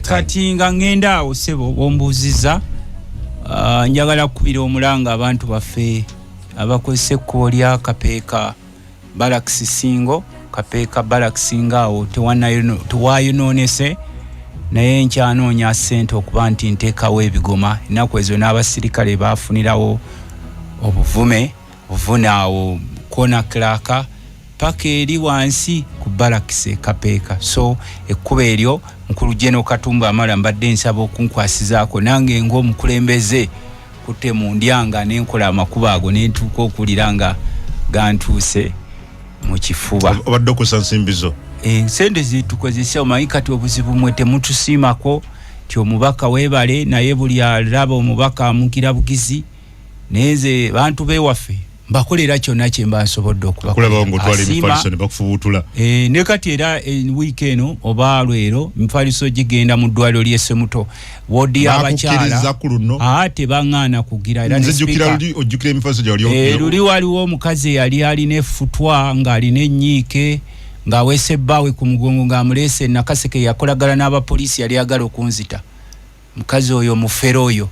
Kati nga ngenda awo sebo bombuziza njagala kubira omulanga abantu baffe abakozesa ekkubo lya Kapeeka Barracks Singo Kapeeka Barracks Singawo tewayonoonese naye nkyanoonya ssente okuba nti nteekawo ebigoma ennaku ezo n'abasirikale baafunirawo obuvune awo kona klaka paka eri wansi ku Barracks Kapeeka so ekkubo eryo mukulu Jeno Katumba amala mbadde nsaba okunkwasizaako nange ng'omukulembeze kutte mu ndyanga n'enkola amakubo ago n'entuuka okulira nga gantuuse mu kifuba obadde okusa nsimbizo sente zitukozesa omanyi kati obuzibu mwe temutusiimako ti omubaka weebale naye buli alaba omubaka amukira bugizi neze bantu bewaffe mbakolera kyonna kye mba nsobodde okubakulaba ne kati era weekend oba lwero mifaliso gigenda mu ddwaliro ly'Essemuto wodi y'abakyala tebaŋŋaana kugira era luli waliwo omukazi yali alina effutwa ng'alina ennyiike ng'aweese bbaawe ku mugongo ng'amuleese Nakaseke yakolagala n'abapoliisi yali agala okunzita mukazi oyo mufero oyo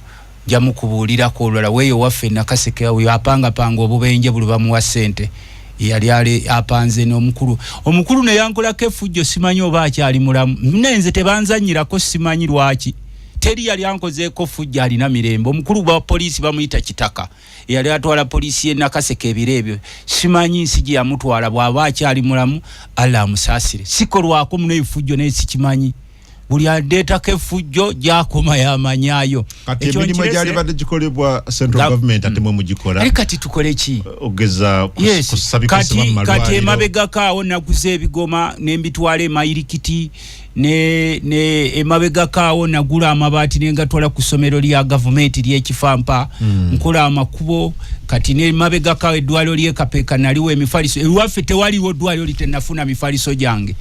nja mukubuulirako olwala weeyo waffe Nakaseke oyo apangapanga obubenje buli bamuwa ssente yali apanze n'omukulu ne yankolako effujjo simanyi oba akyali mulamu nenze tebanzannyirako simanyi lwaki teri yali ankozeeko fujjo alina mirembe omukulu wa poliisi bamuyita Kitaka yali atwala poliisi y'e Nakaseke ebiro ebyo simanyi nsi gye yamutwala bw'aba akyali mulamu Allah amusaasire sikolwako muno effujjo naye sikimanyi buli adeetako effujjo gyakoma yamanyayo kati emirimu egyali badde gikolebwa central government ate mwe mugikola kati tukole ki ogeza kusabika kati emabegakaawo naguza ebigoma n'embitwala emayirikiti ne emabegakaawo nagula amabaati nengatwala ku ssomero lya gavumenti ly'Ekifampa nkola amakubo kati n'emabegakaawo eddwaliro ly'e Kapeeka naliwo emifaliso ewaffe tewaliwo ddwaliro litenafuna mifaliso gyange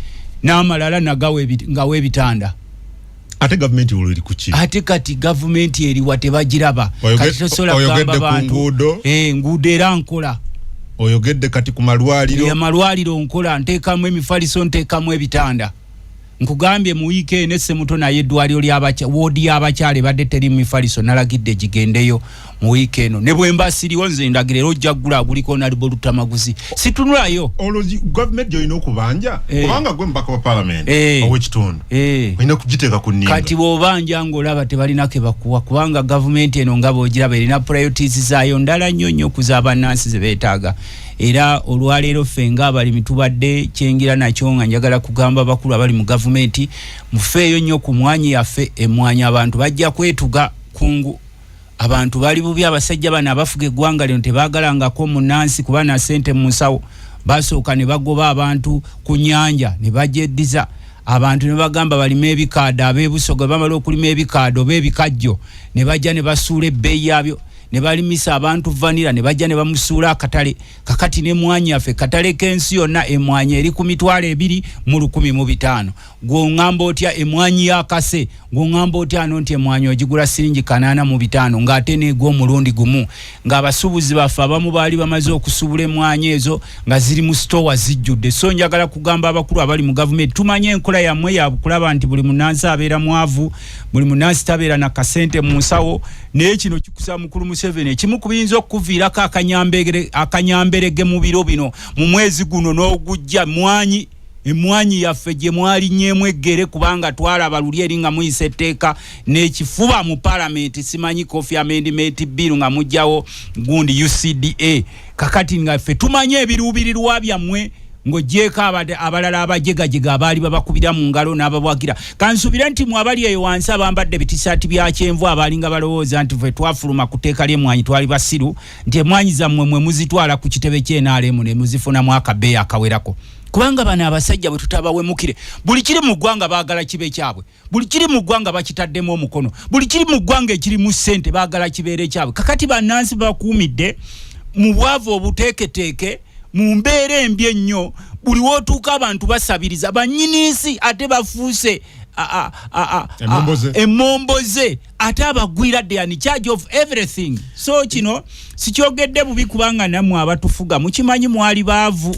n'amalala nagawe ngawe ebitanda ate government uli kuki ate kati government eri watebagiraba kati tosola kugamba bantu nguudo era nkola oyogedde kati ku malwaliro ya malwaliro nkola nteekamu emifaliso nteekamu ebitanda nkugambye mu weekend Essemuto naye eddwaliro wodi y'abakyale badde teri mifaliso nalagidde gigendeyo mu weekend ne bwe mbasiriwo nze ndagire ojja gula guliko na libolutamaguzi situnulayo government joino okubanja kubanga gwe mbaka wa parliament ow'ekitundu oyina kugiteeka ku nnimba kati bw'obanja ng'olaba tebalinako bakuwa kubanga government eno nga bw'ogiraba erina priorities zaayo ndala nnyo okuza bannansi ze beetaaga era olwaleero ffe ng'abalimi tubadde kyengira nakyo nga njagala kugamba bakulu abali mu gavumenti mufeeyo nnyo ku mwanyi yaffe emmwanyi abantu bajja kwetuga kungu abantu bali bubi abasajja bano abafuga eggwanga lino tebaagalangako munnansi kuba na ssente mu nsawo basooka ne bagoba abantu ku nnyanja ne bagyeddiza abantu ne bagamba balima ebikaado ab'ebusoga bamala okulima ebikaado oba ebikajjo ne bajja ne basuula ebbeeyi yabyo ne balimisa abantu vanira ne bajja ne bamusuula akatale kakati ne mwanyi yaffe katale k'ensi yonna emwanyi eri ku mitwalo 2,150 gw'oŋŋamba otya emwanyi yakase gw'oŋŋamba otya nti emwanyi ogigula siringi 850 ng'ate neegwa omulundi gumu ng'abasuubuzi baffe abamu baali bamaze okusubula emwanyi ezo nga ziri mu sitowa zijjudde so njagala kugamba abakulu abali mu gavumenti tumanye enkola yammwe yabukulaba nti buli munnansi abeera mwavu buli munnansi tabeera na kasente mu nsawo naye kino kikusa mukulu Museveni ekimu ku biyinza okuviirako akanyamberege mu biro bino mu mwezi guno n'ogujja emwanyi yaffe gye mwalinnyeemu eggere kubanga twalaba luli eri nga muyisa etteeka n'ekifuba mu palamenti simanyi Kofi Amendment Bill nga mujjawo gundi UCDA kakati nga ffe tumanye ebiruubirirwa byammwe ng'ogyeko abalala abajegajega abaali babakubira mu ngalo n'ababwagira kansubira nti mwabali eyo wansi abambadde bitisaati bya kyenvu abalinga balowooza nti ffe twafuluma ku tteeka ly'emmwanyi twali basiru nti emmwanyi zammwe mwe muzitwala ku kitebe ky'NRM ne muzifunamu akabeeyi akawerako kubanga bano abasajja bwe tutabawemukire buli kiri mu ggwanga baagala kibe kyabwe buli kiri mu ggwanga bakitaddemu omukono buli kiri mu ggwanga ekirimu ssente baagala kibeere kyabwe kakati bannansi bakuumidde mu bwavu obuteeketeeke mu mbeera embi ennyo buli wootuuka abantu basabiriza bannyiniisi ate bafuuse emomboze ate abagwira they are in charge of everything so kino sikyogedde bubi kubanga nammwe abatufuga mukimanyi mwali baavu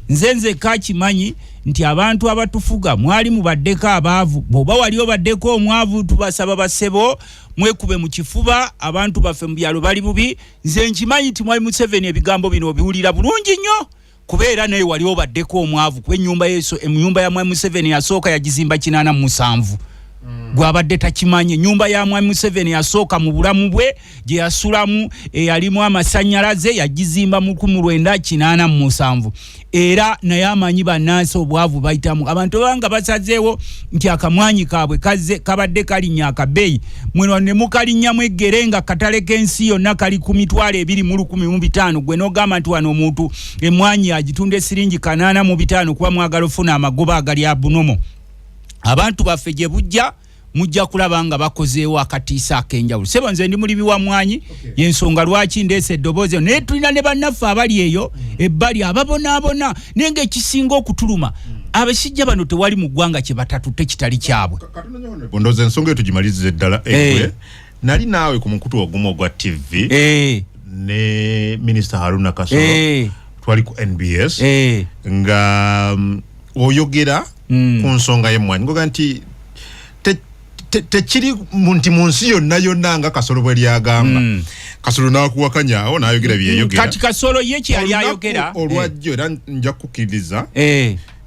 nzenze kakimanyi nti abantu abatufuga mwali mubaddeko abaavu boba wali obaddeko omwavu tubasaba basebo mwekube mu kifuba abantu baffe mu byalo bali bubi nze nkimanyi nti mwali Museveni ebigambo bino biwulira bulungi nnyo kubeera naye wali obaddeko omwavu kuba ennyumba ya Mwami Museveni yasooka yagizimba 87 gwabadde takimanye nyumba ya Mwami Museveni yasooka mu bulamu bwe gye yasulamu yalimu amasannyalaze yagizimba mu 1987 era naye amanyi bannansi obwavu bayitamu abantu banga basazeewo nti akamwanyi kaabwe kabadde kalinya akabeeyi mweno ne mukalinnyamu eggere nga katale k'ensi yonna kali ku mitwalo 2,105 gwe n'ogamba nti wano omuntu emwanyi agitunda siringi 85 kuba mwagala ofuna amagoba agali abunomo abantu baffe gye bujja mujja kulaba nga bakozeewo akatiisa ak'enjawulo sebo nze ndi mulibi wa mwanyi yensonga lwaki ndeese eddoboozi naye tulina ne bannaffe abali eyo ebbali ababonaabona naye ng'ekisinga okutuluma abasijja bano tewali mu ggwanga kye batatutte kitali kyabwe bondoza ensonga eyo tugimalize ddala egwe nali naawe ku mukutu ogumu ogwa TV ne Minisita Haruna Kasolo twali ku NBS nga oyogera ku nsonga y'emmwanyi ngoga nti tekiri nti mu nsi yonna nga Kasolo bwe lyagamba Kasolo n'akuwakanya awo n'ayogera byeyogera kati Kasolo ye kye yali ayogera olwajjo era nja kukkiriza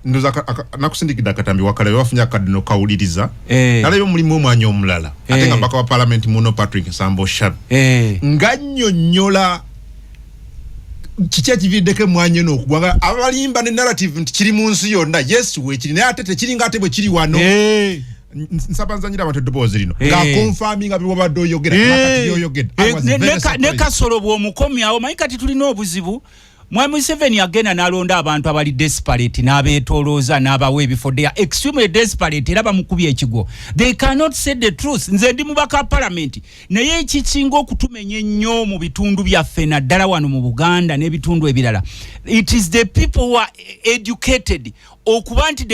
ndoza nakusindikira akatambi wakala bafunya kadino kawuliriza nalebe mulimu omwanya omulala ate nga mpaka wa parliament muno Patrick Sambo Shab nganyonnyola kicha kivideke mwanye no kubanga abalimba ne narrative nti kiri mu nsi yonna yes we kiri naye ate tekiri ngate bwe kiri wano nsabanzanyira abantu eddoboozi lino nga confirming abiwa baddo yogera nakati yoyogera ne Kasolo bw'omukomi awo manyi kati tulina obuzibu Mwami Museveni agenda n'alonda abantu abali desperate n'abeetolooza n'abawa ebifo they are extremely desperate era bamukubye ekigo they cannot say the truth nze ndi mubaka parliament naye ekisinga okutumenya ennyo mu bitundu byaffe naddala wano mu Buganda n'ebitundu ebirala it is the people who are educated okuba nti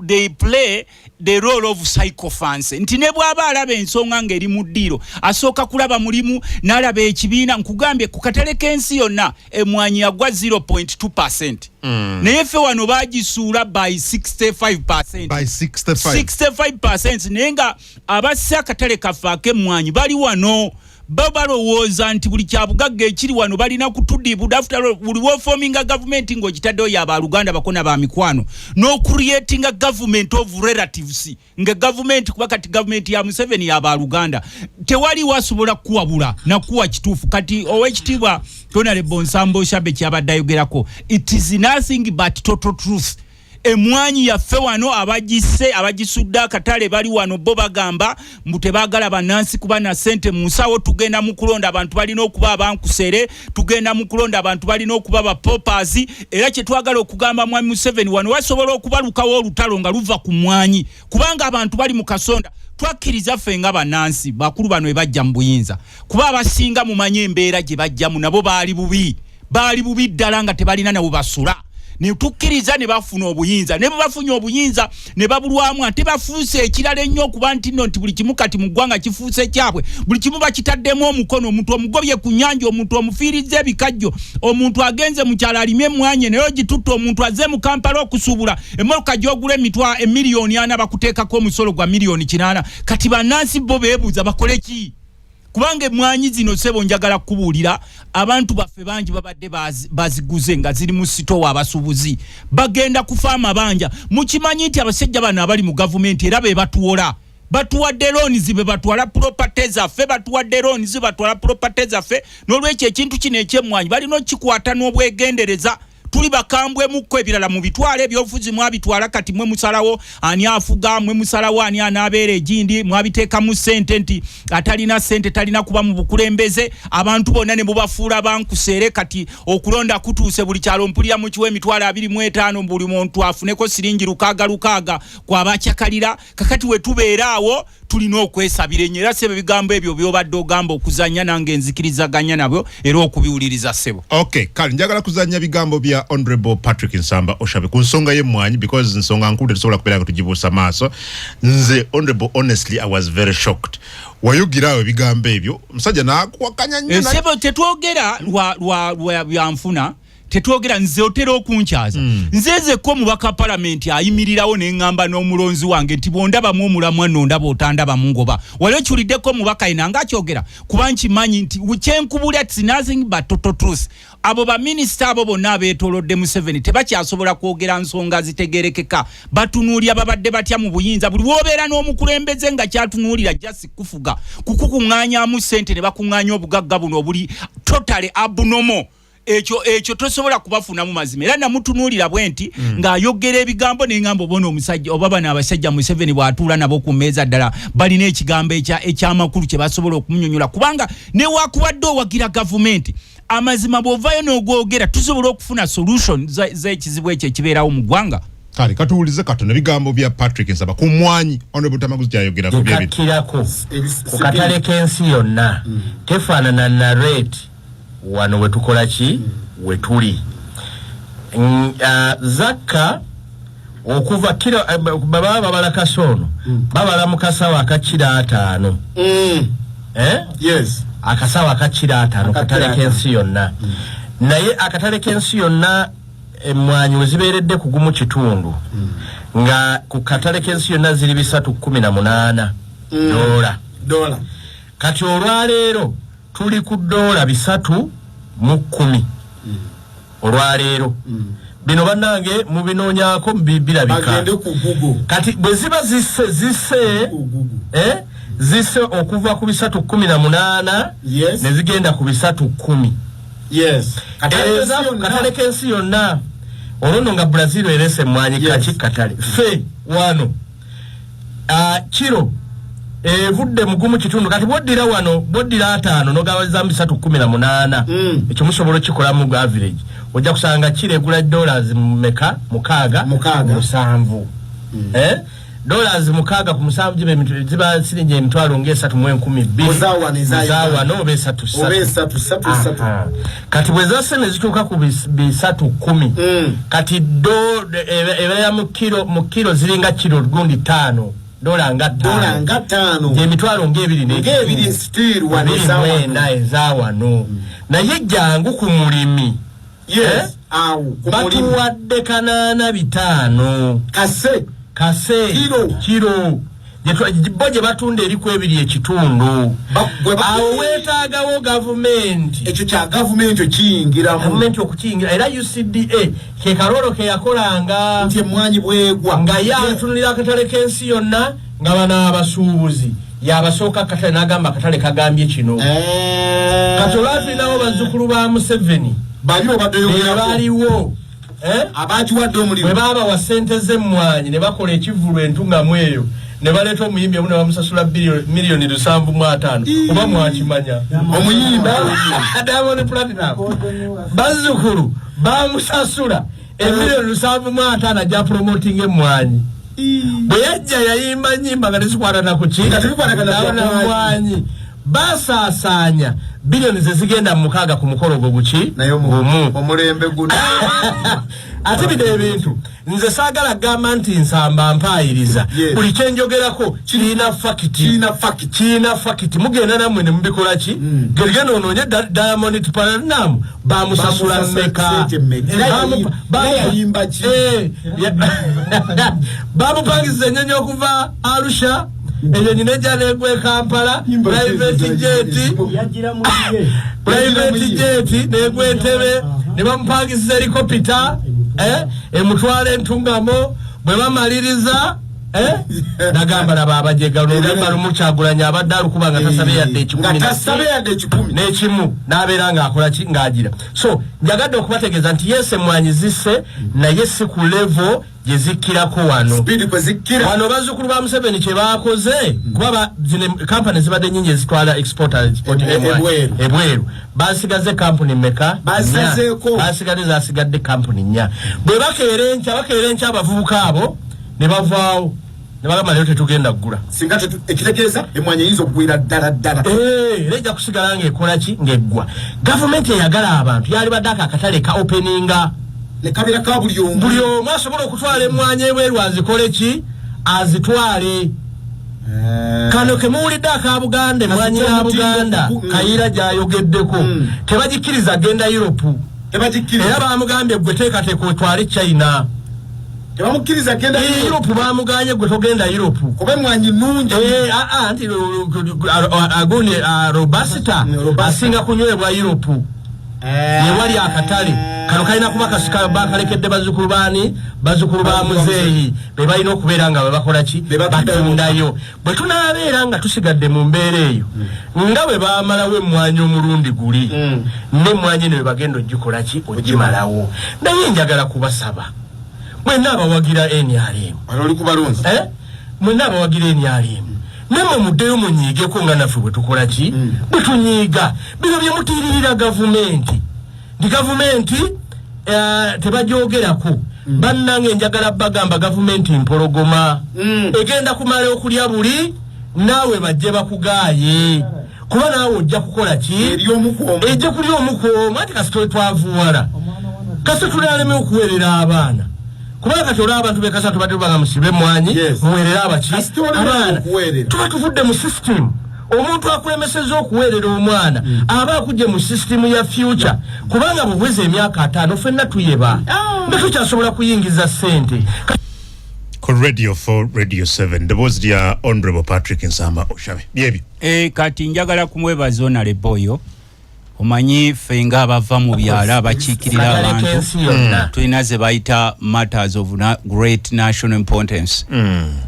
they play the role of psychophants nti ne bw'aba alaba ensonga ng'eri mu ddiiro asooka kulaba mulimu n'alaba ekibiina nkugambye ku katale k'ensi yonna emmwanyi yagwa 0.2%. Naye ffe wano bagisuula by 65%. By 65% naye nga abasse akatale kaffe ak'emmwanyi bali wano balowooza nti buli kyabugagga ekiri wano balina kutudibuda after buli forming a government ng'ogitaddeyo y'abaluganda bakona ba mikwano no creating a government of relatives nga government kuba kati government ya Museveni y'abaluganda tewali wasobola kuwabula na kuwa kituufu kati owekitiibwa Honorable Nsambo Shabe kyabadde ayogerako it is nothing but total truth. Emwanyi yaffe wano abagisudde akatale bali wano bo bagamba mbu tebaagala bannansi kuba na ssente mu nsawo tugenda mu kulonda abantu balina okuba abankusere tugenda mu kulonda abantu balina okuba bapopaazi era kye twagala okugamba Mwami Museveni wano wasobola okubalukawo olutalo nga luva ku mwanyi kubanga abantu bali mu kasonda twakkiriza ffe nga bannansi bakulu bano ebajja mu buyinza kuba abasinga mumanye embeera gye bajjamu nabo baali bubi ddala nga tebalina nabo basula ne tukkiriza ne bafuna obuyinza ne bafunye obuyinza ne babulwamu ate bafuuse ekirala ennyo okuba nti nno nti buli kimu kati mu ggwanga kifuuse kyabwe buli kimu bakitaddemu omukono omuntu omugobye ku nnyanja omuntu omufiirizza ebikajjo omuntu agenze mu kyalo alimye emmwanyi naye ogitutta omuntu azze mu Kampala okusuubula emmoloka gy'ogula emiliyoni 4 bakuteekako omusolo gwa miliyoni 8 kati bannansi bo beebuuza bakole ki kubanga emmwanyi zino sebo njagala kubuulira abantu baffe bangi babadde baziguze nga ziri mu sitowa abasubuzi bagenda kufa amabanja mukimanyi nti abasajja bano abali mu gavumenti era be batuwola batuwadde loans be batwala properties zaffe batuwadde loans batwala properties zaffe n'olwekyo ekintu kino eky'emmwanyi balina okikwata n'obwegendereza tuli bakambwe mukko ebirala mu bitwale ebyobufuzi mwabitwala kati mwe musalawo ani afuga mwe musalawo ani anabeera egindi mwabiteeka mu ssente nti atalina ssente talina kuba mu bukulembeze abantu bonna ne mubafuula bankuseere kati okulonda kutuuse buli kyalo mpulira mu kiwa emitwalo 25 buli muntu afuneko siringi lukaaga kwabakyakalira kakati we tubeera awo tulina okwesabira ennyo era sebo bigambo ebyo byobadde ogamba okuzanya nange nzikirizaganya nabyo era okubiwuliriza sebo okay kale njagala kuzanya bigambo bya Honorable Patrick Nsamba Oshabe ku nsonga y'emmwanyi because nsonga nkulu tesobola kubeera nga tugibuusa maaso nze Honorable honestly I was very shocked wayogerawo ebigambo ebyo musajja n'akuwakanya nnyo sebo tetwogera lwa byanfuna tetwogera nze otera okunchaza nzeze ko mubaka parliament ayimirirawo n'engamba n'omulonzi wange nti bondaba mu mulamwa nondaba otandaba mungoba wale chuliddeko mubaka inanga akyogera kubanchi manyi nti uchenkubuli at nothing but total truth abo ba minister abo bonna abeetolodde mu 7 tebakyasobola kwogera nsonga zitegerekeka batunuulya babadde batya mu buyinza buli wobeera n'omukulembeze nga kyatunuulira just kufuga kukukuŋŋaanyaamu ssente ne bakuŋŋaanya obugagga buno obuli totally abnormal ekyo tosobola kubafuna mu mazima era namutunuulira bwenti ng'ayogera ebigambo n'engamba obona omusajja oba bano abasajja mu 7 bw'atuula nabo ku mmeeza ddala balina ekigambo ekyamakulu kye basobola okumunyonyola kubanga newakubadde owagira gavumenti amazima bw'ovaayo n'ogwogera tusobola okufuna solution z'ekizibu ekyo ekibeerawo mu ggwanga. Kale katuulize katono ebigambo bya Patrick Nsaba ku mwanyi Honorable Tamaguzi kyayogera ku bya bitu ku katale k'ensi yonna tefaanana narrate wano wetukola ki wetuli zakka okuva kiro baba babala kasono babala mukasawa akakira 5 yes akasawa akakira 5 katale k'ensi yonna naye akatale k'ensi yonna emwanyi wezibeeredde kugumu kitundu nga ku katale k'ensi yonna ziri 318 dola kati olwaleero tuli ku dola 310 olwaleero bino bannange mubinoonyako birabika bagende ku Google kati bwe ziba zisse okuva ku 318 yes ne zigenda ku 310 yes katale k'ensi yonna olwo nga Brazil erese mwanyi kaki katale fe wano kiro evudde mugumu kitundu kati bodira wano bodira 5 nogawaza 318 ekyo musobola kikola mu average ojja kusanga kiregula dollars meka mukaga 7 dollars mukaga ku 7 ziba sirinje emitwalo ng'esatu mu 10,000 ozawa no be 3 kati bwezase nezituuka ku 310 kati ebera mu kilo ziringa kilo gundi 5 dola nga 5 emitwalo ng'ebiri still wano no naye jangu ku mulimi yes batuwadde 5 kase kiro boje batunda eri kwebiri ekitundu awo weetaagawo gavumenti ekyo kya gavumenti okukingira era UCDA ke karolo ke yakolanga nti emwanyi bwegwa nga yatunulira akatale k'ensi yonna nga bana abasuubuzi yabasooka akatale n'agamba akatale kagambye kino katolati nabo bazzukulu ba Museveni baliwo abakiwadde omulimu bwe baba wa ssente z'emmwanyi ne bakola ekivulu entungamu eyo ne baleeta omuyimbi omu ne bamusasula miliyoni 750 oba mwakimanya omuyimbi Diamond Platinum bazzukulu bamusasula emiliyoni 750 ajja promoting emmwanyi bwe yajja yayimba nyimba nga tezikwatana ku mmwanyi basaasaanya bilioni zezigenda mu 6 ku mukolo gwo guki omulembe guno ate bino ebintu nze saagala gamba nti nsamba mpaayiriza buli kyenjogerako kirina fakiti mugenda nammwe ne mubikola ki gerigenda onoonye Diamond Platinum bamusasula mmeka bamupangisiza ennyonyi okuva Arusha eyo nyine janegwe Kampala private jet negwe Entebbe ne bamupangisiza helicopter emutwala entungamo bwe bamaliriza nagamba laba abajega November lumukyagulanya abadde alukuba nga tasabe yadde ekikumi n'ekimu n'abeera ng'akola ki ng'agira so njagadde okubategeeza nti yese emmwanyi zisse naye si ku level gye zikkirako wano wano bazzukulu ba Museveni kye baakoze kuba zino kampani zibadde nnyingi ezitwala ebweru basigaze kampuni mmeka basigadde zasigadde kampuni 4 bwe bakeera enkya abavubuka abo ne bavaawo ne bagamba leero tetugenda kugula singa ekitegeeza emmwanyi eyinza okugwira ddala era ejja kusigala ng'ekola ki ng'eggwa gavumenti eyagala abantu yali badde akatale ka openinga nekabira ka buli omu asobola okutwala emmwanyi ebweru azikole ki azitwale kano kemuwulidde aka Buganda emmwanyi ya Buganda Kayira gy'ayogeddeko tebagikkiriza genda Europe era bamugambye gwe teekateeka otwale China tebamukiriza genda Europe bamuganye gwe togenda Europe kuba mwanyi nungi anti agoni robasta asinga kunywebwa Europe yewali akatale kano kalina kuba kasika bakalekedde bazukulu ba muzeeyi be balina okubeera nga bakola ki batundayo bwe tunaabeera nga tusigadde mu mbeera eyo nga bwe baamalawo emmwanyi omulundi guli n'emmwanyi ne bagenda ogikola ki ogimalawo naye njagala kubasaba mwenna abawagira NRM oli ku balonzi mwenna abawagira NRM nemwe muddeyo munyiigeko nga naffe bwe tukola ki bwe tunyiiga bino bye mutiiririra gavumenti ndi gavumenti tebajoogerako bannange njagala bagamba gavumenti mpologoma egenda kumala okulya buli naawe bajje bakugaaye kuba naawe ojja kukola ki ejja kulya omukuomu ati kasitole twavuwala kasi tunaaleme okuweerera abaana kubanga kati olaba abantu bekasa tubadde banga musibe mwanyi muweerera abaki abaana tuba tuvudde mu system omuntu akulemeseza okuweerera omwana aba akujje mu system ya future kubanga bweze emyaka 5 fenna tuyeba tukyasobola kuyingiza sente ku Radio 4 Radio 7 the was the Honorable Patrick Nsamba Oshabe byebyo kati njagala kumwebaza onale boyo omanyi fenga abava mu byala abakiikirira abantu tulina ze bayita matters of great national importance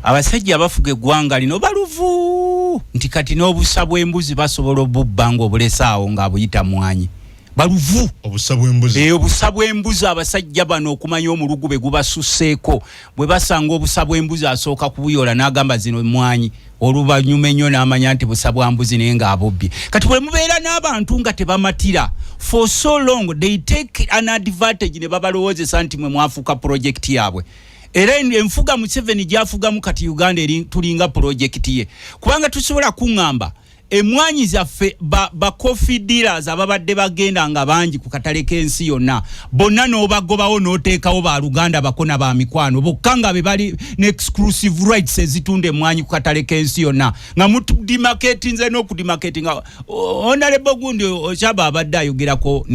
abasajja abafuga eggwanga lino baluvu nti kati n'obusa bw'embuzi basobola obubba ng'obulesaawo ng'abuyita mwanyi baluvu obusa bw'embuzi abasajja bano okumanya omulugu be gubasusseeko bwe basanga obusa bw'embuzi asooka kubuyola n'agamba zino mwanyi oluvanyuma ennyo n'amanya nti busa bwa mbuzi naye ng'abubbye kati bwe mubeera n'abantu nga tebamatira for so long they take an advantage ne babalowoozesa nti mwe mwafuuka projekiti yaabwe era enfuga Museveni gy'afugamu kati Uganda tulinga projekiti ye kubanga tusobola kuŋŋamba emwanyi zaffe ba coffee dealers ababadde bagenda nga bangi ku katale k'ensi yonna bonna n'obagobawo n'oteekawo ba Luganda bakona ba mikwano bokka nga be bali ne exclusive rights ezitunda emwanyi ku katale k'ensi yonna nga mudimarketinze n'okudimarketinga Honorable Gundi Oshaba abadde ayogerako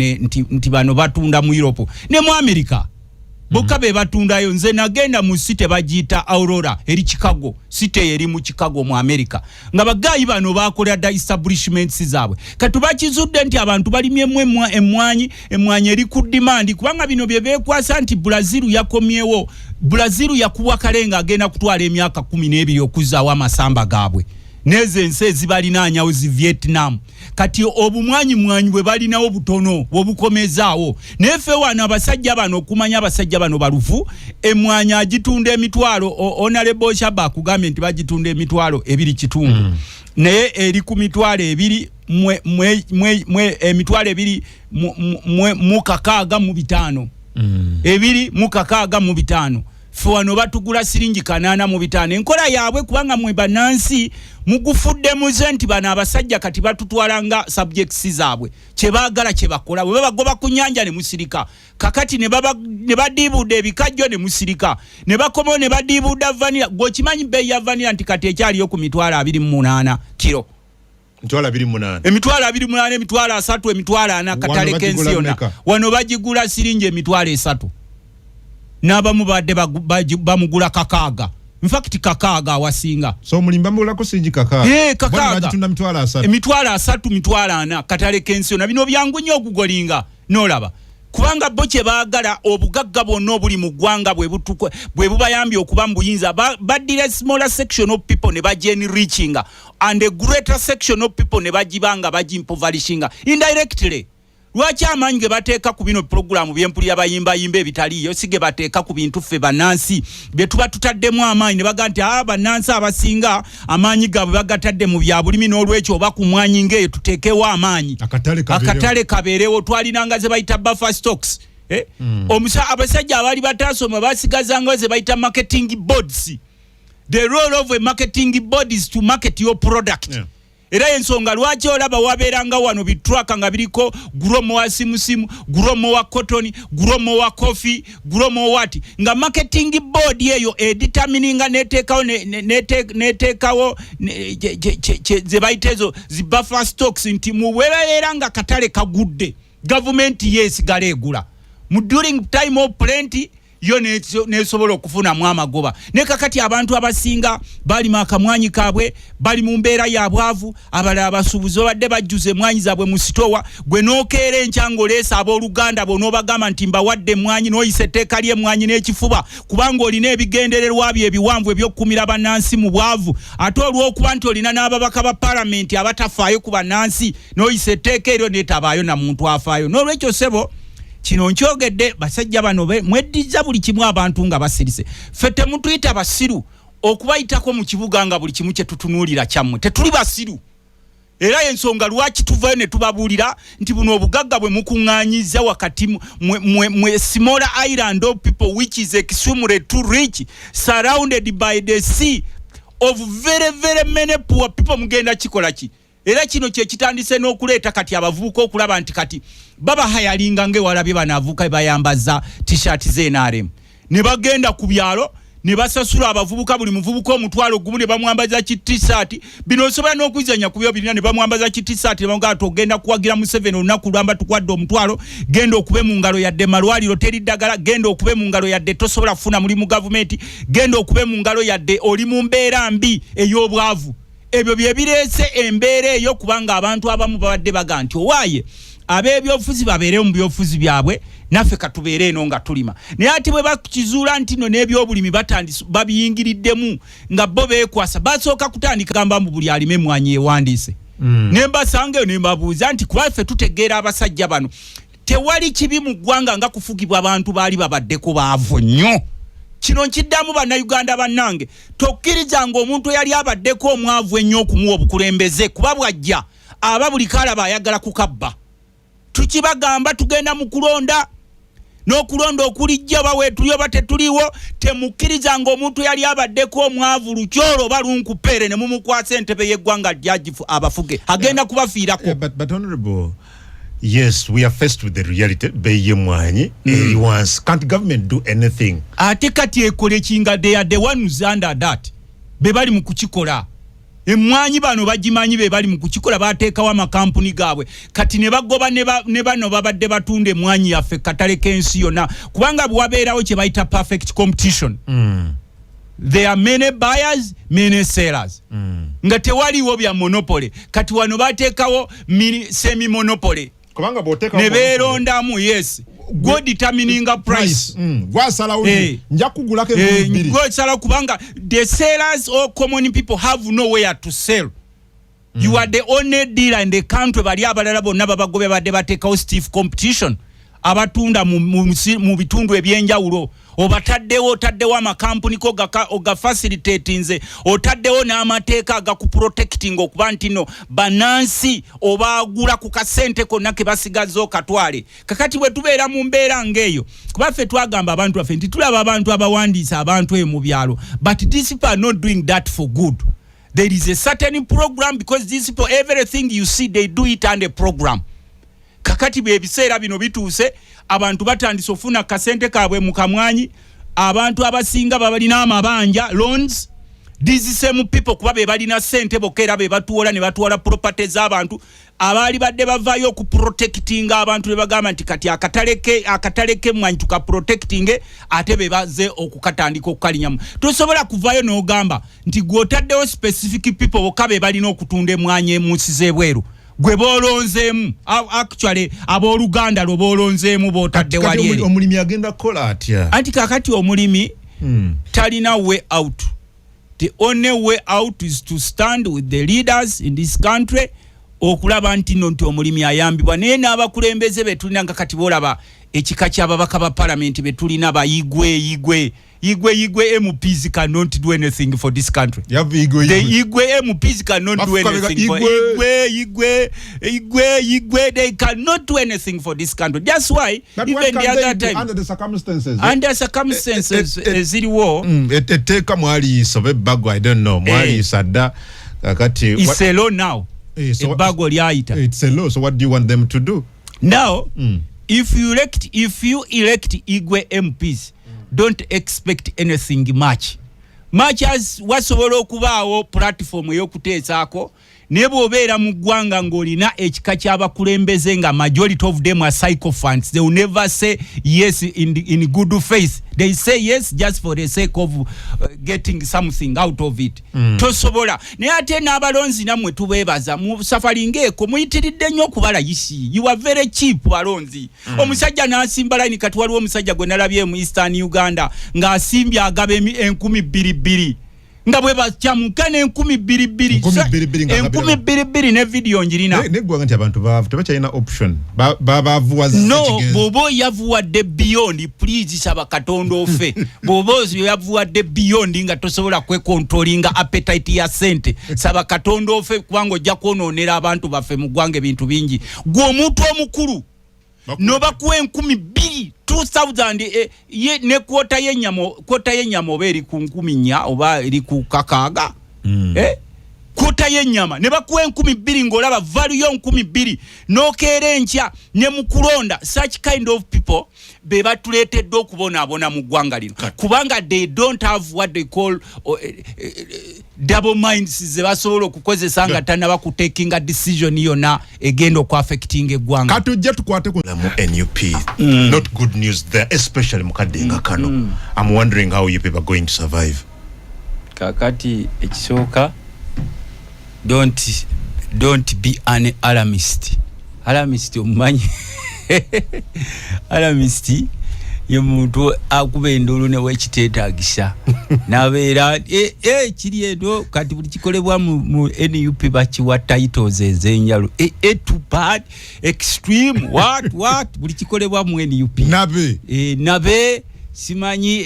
nti bano batunda mu Europe ne mu America bokka be batundayo nze nagenda mu site bagiyita Aurora eri Chicago site eri mu Chicago mu America nga bagayi bano bakola da establishments zaabwe katubakizudde nti abantu balimye emwanyi eri ku demand kubanga bino bye bekwasa nti Brazil yakomyewo Brazil yakuwa kalenga agenda kutwala emyaka 12 okuzaawo amasamba gaabwe neze ensi ezibalinaanyawo zi Vietnam kati obumwanyi bwe balinawo butono obukomezaawo nefe wano abasajja bano okumanya abasajja bano balufu emwanyi agitunda emitwalo Honorable Oshaba akugambye nti bagitunda emitwalo 2 kitundu naye eri ku mitwalo 2 emitwalo 2 mu kakaaga mu 5 2 mu kakaaga mu 5 fuwano batugula siringi 8 mu 5 enkola yaabwe kubanga mwe banansi mugufudde muzenti bana abasajja kati batutwalanga subjects zaabwe kyebaagala kyebakola bwe bagoba ku nyanja ne musirika kakati ne badibude ebikajjo ne musirika ne bakomo ne badibuda vanilla gokimanyi bei ya vanilla nti kati ekyaliyo ku mitwalo 28 kilo mitwalo 28 emitwalo 28 emitwalo 3 emitwalo 4 katale kensi yonna wano bagigula siringi emitwalo 3 n'abamu badde bamugula kakaaga in fact kakaaga awasinga so mulimba mulako sinji kakaaga kakaaga bagitunda mitwalo 3 mitwalo 4 katale kensi yonna bino byangu nnyo okugolinga n'olaba kubanga bo kye baagala obugagga bwonna obuli mu ggwanga bwe bubayambye okuba mu buyinza baddira smaller section of people ne bageni reaching and a greater section of people ne bagibanga bagimpoverishinga indirectly lwaki amanyi ge bateeka ku bino programu by'empulira bayimba ebitaliyo sige bateeka ku bintu ffe bannansi bye tuba tutaddemu amaanyi ne baga nti bannansi abasinga amaanyi gaabwe bagatadde mu bya bulimi n'olwekyo oba ku mwanyi ng'eyo tuteekewo amaanyi akatale kabeerewo twalinanga ze bayita buffer stocks abasajja abaali bataasoma basigazangawo ze bayita marketing boards. The role of a marketing board is to market your product. Era ensonga lwaki olaba waberanga wano bitruaka nga biriko gromo wa simu gromo wa cotton gromo wa coffee gromo wati nga marketing board yeyo determininga netekawo ze baitezo zi buffer stocks nti muweeranga katale kagudde government yes galegula during time of plenty yo nesobola okufuna mu amagoba ne kakati abantu abasinga bali makamwanyi kabwe bali mu mbeera ya bwavu abala basubuzi badde bajjuze mwanyi zabwe mu sitowa gwe nokeere encyango lesa abooluganda bono bagamba nti mbawadde mwanyi noyise teeka lye mwanyi n'ekifuba kubanga olina ebigendererwa bye ebiwanvu ebyokukumira bannansi mu bwavu ate olw'okuba nti olina n'ababaka ba palamenti abatafaayo ku bannansi noyise teeka eryo netabaayo na muntu afaayo n'olwekyo sebo kino nkyogedde basajja bano mweddiza buli kimu abantu nga basirise ffe temutuyita basiru okubayitako mu kibuga nga buli kimu kye tutunuulira kyammwe tetuli basiru era ensonga lwaki tuvayo ne tubabuulira nti buno obugagga bwe mukuŋŋaanyiza wakati mwe small island of people which is extremely too rich surrounded by the sea of very very many poor people mugenda kikola ki era kino kye kitandise n'okuleeta kati abavubuka okulaba nti kati baba hayalinga ng'ewalabye banaavuka bayambaza t-shirt z'NRM ne bagenda ku byalo ne basasula abavubuka buli muvubuka omutwalo gumu ne bamwambaza ki t-shirt bino osobola n'okwizanya ku byo birina ne bamwambaza ki t-shirt ne bamugamba togenda kuwagira Museveni olunaku lwamba tukwadde omutwalo genda okube mu ngalo yadde malwaliro teri ddagala genda okube mu ngalo yadde tosobola kufuna mulimu gavumenti genda okube mu ngalo yadde oli mu mbeera mbi ey'obwavu ebyo bye bireese embeera eyo kubanga abantu abamu babadde baga nti owaaye ab'ebyobufuzi babeere mu byobufuzi byabwe naffe katubeere eno nga tulima naye ati bwe bakizuula nti no n'ebyobulimi batandise babiyingiriddemu nga bo beekwasa basooka kutandika gamba mu buli alime mwanyi ewandiise ne mbasangeyo ne mbabuuza nti kuba ffe tutegeera abasajja bano tewali kibi mu ggwanga nga kufugibwa abantu baali babaddeko baavu nnyo kino nkiddamu bannayuganda bannange tokkirizanga omuntu eyali abaddeko omwavu ennyo okumuwa obukulembeze kuba bwajja aba buli kalaba ayagala kukabba tukibagamba tugenda mu kulonda n'okulonda okulijja baweetuli oba tetuliwo temukkirizanga omuntu yali abaddeko omwavu lukyolo oba lunkupeere ne mumukwasa entebe y'eggwanga lyagifu abafuge agenda kubafiirako. But honorable, yes, we are faced with the reality. Beye mwanyi, once can't government do anything? Ate kati ekole kinga they are the ones under that. Bebali mu kukikola. Emwanyi bano bagimanyi bebali mu kukikola bateekawo amakampuni gaabwe. Kati ne bagoba ne bano babadde batunda emwanyi yaffe katale k'ensi yonna. Kubanga bwabeerawo kye bayita perfect competition. There are many buyers, many sellers. Nga tewaliwo bya monopoly. Kati wano bateekawo semi monopoly. Kubanga boteka neberondamu yes go determining a price gwasala uji nja kugulako ebibiri gwasala kubanga the sellers or common people have nowhere to sell. You are the only dealer in the country bali abalala bonna babagobe badde bateekawo stiff competition abatunda mu bitundu ebyenjawulo otaddewo amakampuni ko ga facilitate nze otaddewo n'amateeka agakuprotecting okuba nti no banansi obaagula ku kasente konna ke basigazza okatwale kakati bwe tubeera mu mbeera ng'eyo kuba ffe twagamba abantu baffe nti tulaba abantu abawandiisa abantu eyo mu byalo but these people are not doing that for good. There is a certain program because these people everything you see they do it under a program. Kakati bwe biseera bino bituuse abantu batandise ofuna kasente kaabwe mu kamwanyi abantu abasinga babalina amabanja loans these same people kuba be balina sente bokera be batuola ne batuola property z'abantu abaali badde bavaayo oku protecting abantu be bagamba nti kati akataleke mwanyi tuka protecting ate be baze okukatandika okukalinyamu tosobola kuvaayo n'ogamba nti gwotaddewo specific people bokabe balina okutunda emwanyi emunsi z'ebweru gwe bolonzeemu actually abooluganda lwo bolonzeemu botadde wali eri omulimi agenda kola atya anti kakati omulimi talina way out. The only way out is to stand with the leaders in this country okulaba nti nti omulimi ayambibwa naye n'abakulembeze betulina nga kati boolaba ekika ky'ababaka ba parliament betulina bayigwe MPs cannot do anything for this country. The Igwe MPs cannot do anything for Igwe they cannot do anything for this country. That's why even the other time under the circumstances ziri war eteka mwali sobe bago I don't know mwali sada kakati it's a law now. Bago lyaita it's a law, so what do you want them to do now? If you elect Igwe MPs, don't expect anything much as wasobola okubaawo platform eyokuteesaako nebo obeera mu ggwanga ng'olina ekika ky'abakulembeze nga majority of them are sycophants. They will never say yes in good faith. They say yes just for the sake of getting something out of it. Tosobola. Naye ate n'abalonzi nammwe tubeebaza mu safari ng'eko muyitiridde nnyo okubala yisi. You are very cheap balonzi. Omusajja n'asimba line kati waliwo omusajja gwe nalabye mu Eastern Uganda ng'asimbye agaba 2,200 nga bwe bakyamunkane 2,200 ne video njirina negwa nti abantu baavu tebakyalina option bavuwa no bobo yavuwadde beyond please saba katonda ofe bobo yavuwadde beyond nga tosobola kwekontrolinga appetite ya sente saba katonda ofe kubanga ojja kwononera abantu baffe mu ggwanga ebintu bingi gwe omuntu omukulu no bakuwa 2,000 2000 ye ne kwota y'ennyama oba eri ku 10,000 oba eri ku kakaaga kwota y'ennyama ne bakuwa 2,000 ng'olaba value yo 2,000 n'okeera enkya ne mu kulonda such kind of people be batuleetedde okubonaabona mu ggwanga lino kubanga they don't have what they call double minds ze basobola okukozesa nga tannaba kutekinga decision yonna egenda okuaffecting eggwanga katujja tukwate ku NUP not good news there especially mu kadde nga kano I'm wondering how you people are going to survive kakati ekisooka don't be an alarmist omumanyi alarmist ye muntu akuba endulu ne wekiteetaagisa nabeera kiri eno kati buli kikolebwa mu NUP bakiwa titles ez'enjalo too bad extreme what buli kikolebwa mu NUP nabe simanyi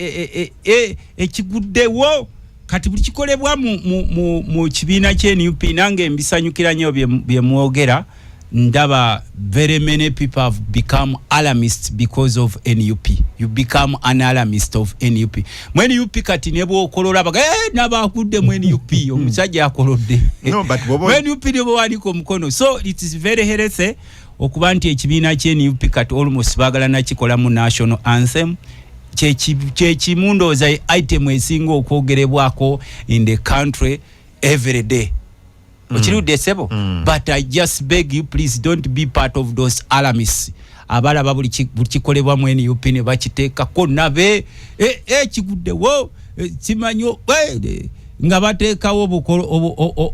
ekiguddewo kati buli kikolebwa mu kibiina kye NUP nange mbisanyukira nnyo bye mwogera ndaba very many people have become alarmists because of NUP. You become an alarmist of NUP. When NUP kati nebo okolola baga nabakudde mu NUP omusajja akolodde. No but when NUP nebo waliko mukono. So it is very healthy okuba nti ekibiina kye NUP kati almost bagala nakikola mu national anthem. Chechimundoza item esinga okwogerebwako in the country every day. Sebo but I just beg you please don't be part of those alarmists abala babuli kikolebwa mu NUP ne bakiteekako nabe kiguddewo kimanyo nga bateekawo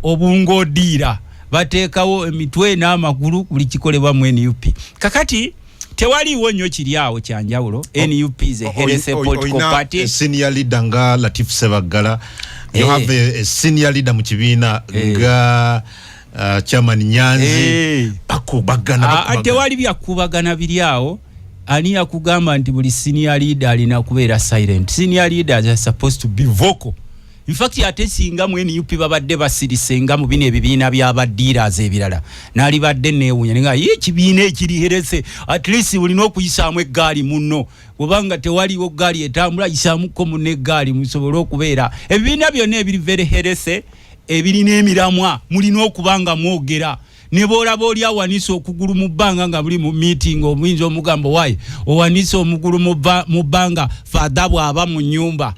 obungodiira bateekawo emitwe n'amagulu buli kikolebwa mu NUP kakati tewaliwo nnyo kiri awo kyanjawulo NUP is a healthy political party senior leader nga Latif Sebagala you have a senior leader mu kibiina nga chairman Nyanzi bakubagana tewali byakubagana biri awo ani yakugamba nti buli senior leader alina kubeera silent senior leaders are supposed to be vocal in fact ate singa mu NUP babadde basirisenga mu bino ebibiina by'abaddealers ebirala nali badde neewunya nga kibiina ekiri herese at least bulina okuyisaamu eggaali munno kubanga tewaliwo ggaali etambula yisaamuko munno eggaali musobole okubeera ebibiina byonna ebiri very herese ebirina emiramwa mulina okubanga mwogera ne boolaba oli awanisa okugulu mu bbanga nga buli mu meeting omuyinza omugambo waayi owanisa omugulu mu bbanga fada bw'aba mu nnyumba